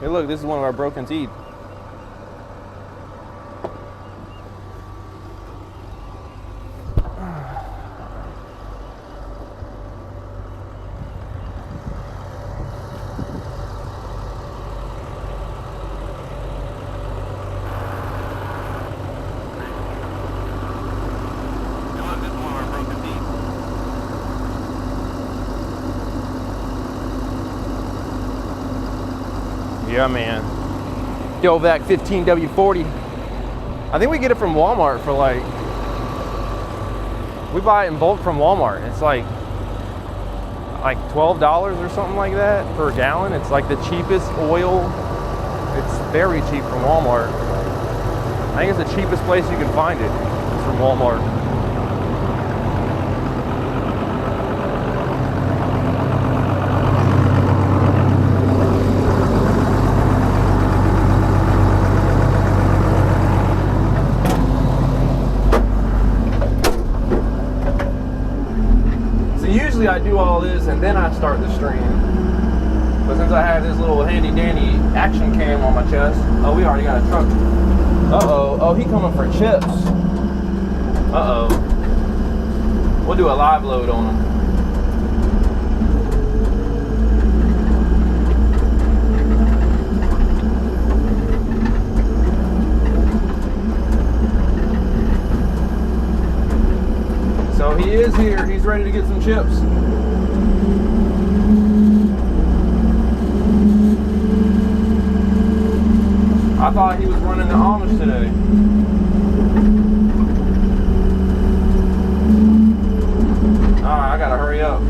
Hey, look, this is one of our broken teeth. Yeah, man. Delvac 15W40. I think we get it from Walmart for like, we buy it in bulk from Walmart. It's like $12 or something like that per gallon. It's like the cheapest oil. It's very cheap from Walmart. I think it's the cheapest place you can find it. It's from Walmart. Usually I do all this and then I start the stream. But since I have this little handy dandy action cam on my chest, oh, we already got a truck. Uh-oh, oh, he coming for chips. Uh-oh. We'll do a live load on him. So he is here. He's ready to get some chips. I thought he was running the Amish today. Alright, I gotta hurry up.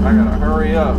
I gotta hurry up.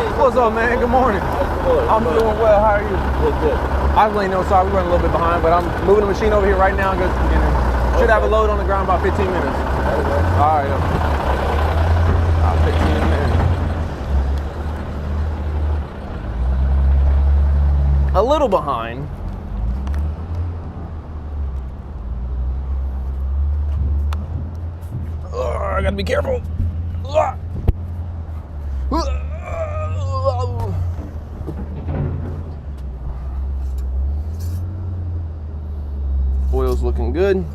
What's up, man? Good morning. I'm doing well. How are you? Good. I was letting you know, sorry, we're running a little bit behind, but I'm moving the machine over here right now. Should have a load on the ground about 15 minutes. All right. 15 minutes. A little behind. I gotta be careful. Oil's looking good.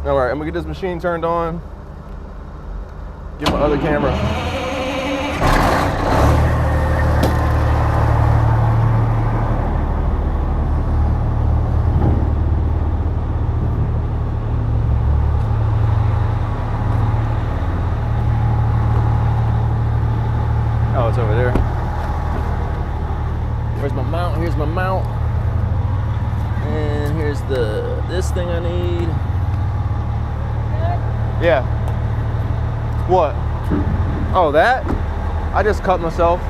All right, I'm gonna get this machine turned on. Get my other camera. Oh, it's over there. Where's my mount? Here's my mount. And here's this thing I need. Yeah. What? Oh, that? I just cut myself.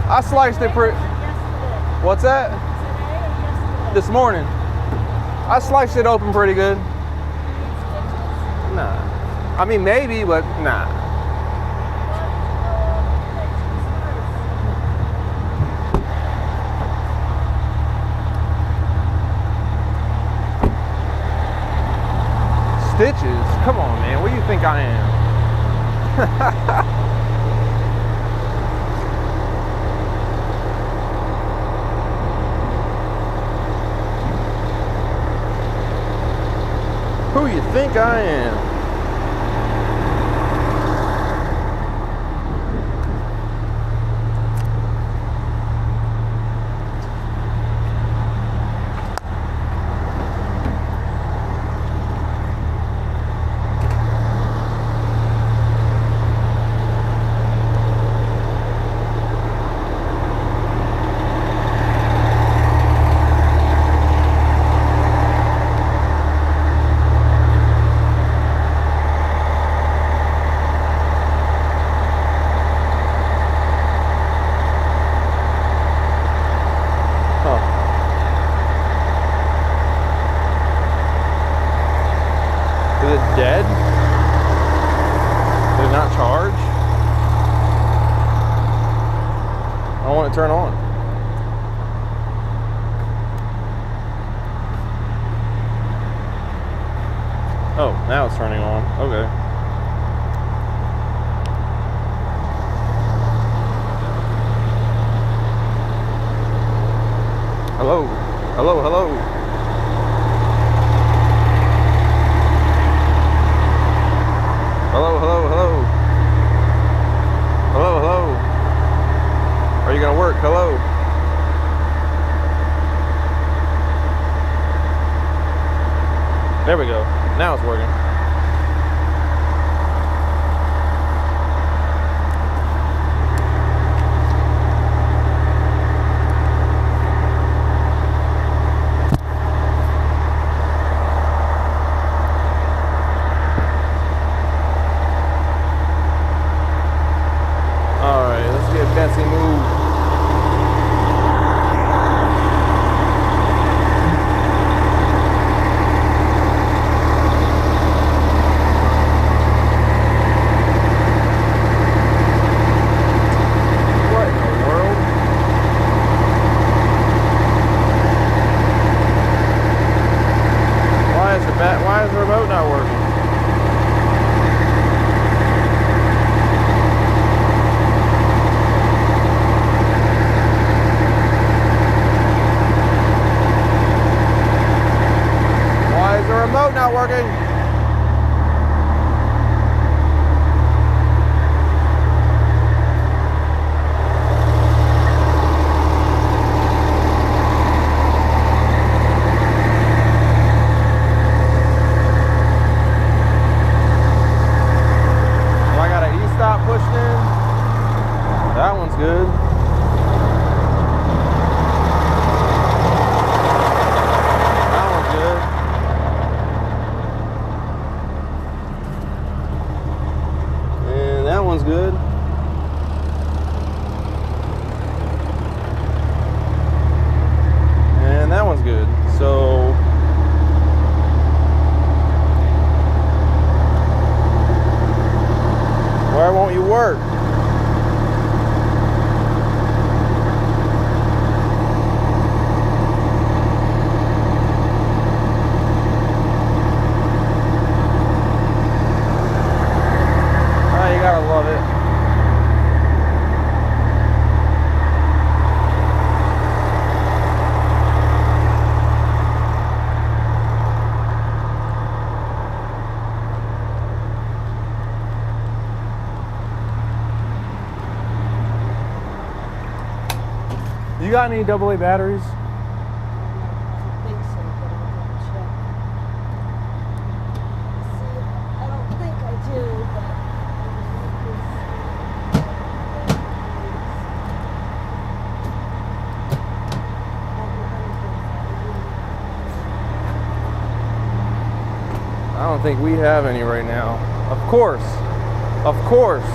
I sliced it pretty. What's that? This morning. I sliced it open pretty good. Nah. I mean, maybe, but nah. Stitches? Come on, man. Where do you think I am? Who you think I am? Is it dead? Did it not charge? I don't want it to turn on. Oh, now it's turning on. Okay. Hello. Hello, hello. Hello, hello, hello. Hello, hello. Are you gonna work? Hello. There we go. Now it's working. Betsy move. What in the world? Why is the remote not working? Remote not working. Well, I got an e-stop pushed in. That one's good. That one's good. And that one's good. And that one's good. So why won't you work? Ah, you gotta love it. You got any AA batteries? I think so, but I'll double check. See, I don't think I do, but I don't think we have any right now. Of course. Of course.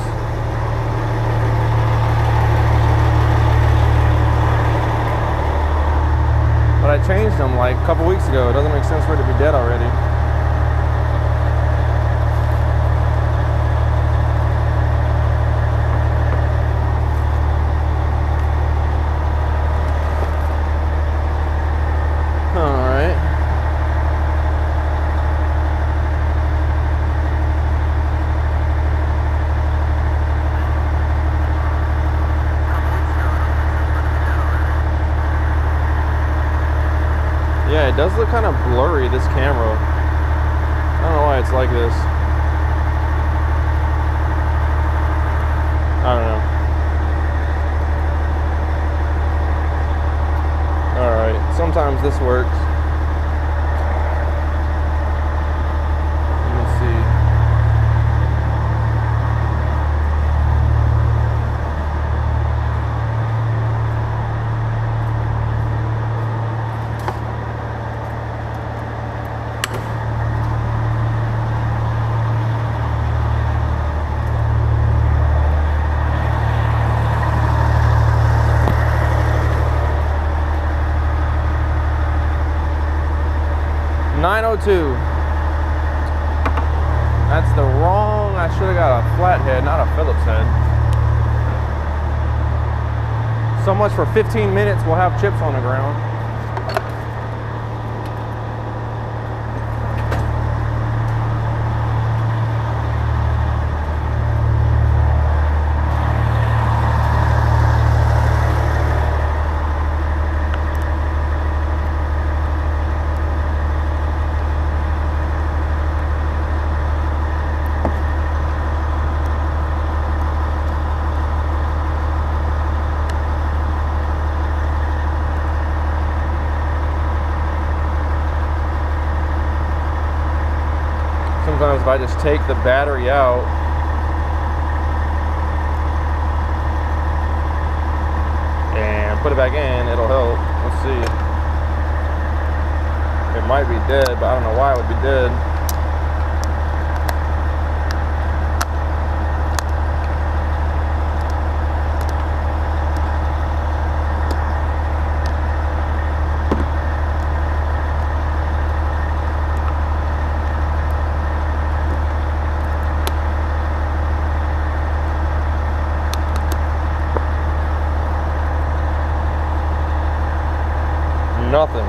But I changed them like a couple weeks ago. It doesn't make sense for it to be dead already. All right. Yeah, it does look kind of blurry, this camera. I don't know why it's like this. I don't know. Alright, sometimes this works. Let me see. .902. That's the wrong. I should have got a flathead, not a Phillips head. So much for 15 minutes. We'll have chips on the ground. Sometimes if I just take the battery out, and put it back in, it'll help. Let's see. It might be dead, but I don't know why it would be dead. Nothing.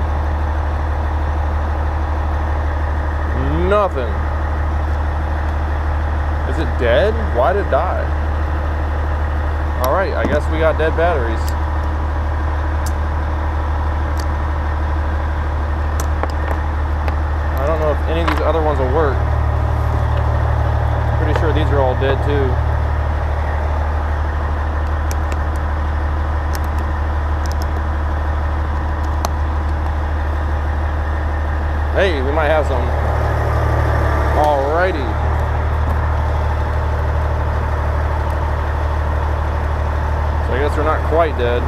Nothing. Is it dead? Why did it die? Alright, I guess we got dead batteries. I don't know if any of these other ones will work. Pretty sure these are all dead too. Hey, we might have some. Alrighty. quite dead.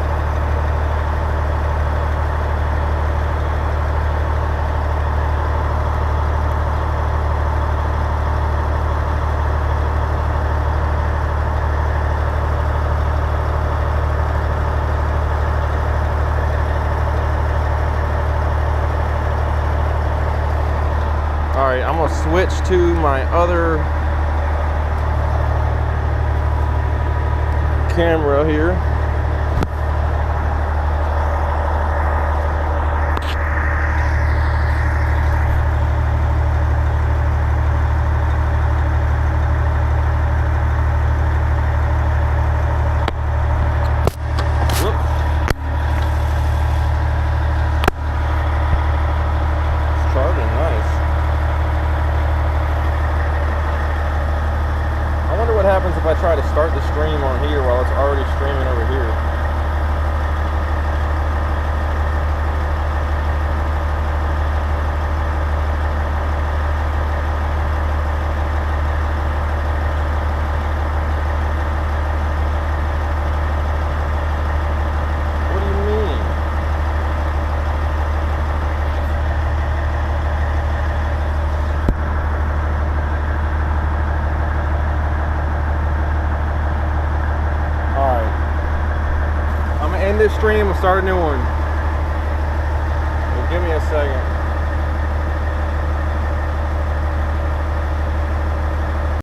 All right, I'm gonna switch to my other camera here. Whoop. It's charging, nice. I wonder what happens if I try to start the stream on here while it's already streaming over here. What do you mean? Alright. I'm gonna end this stream and start a new one.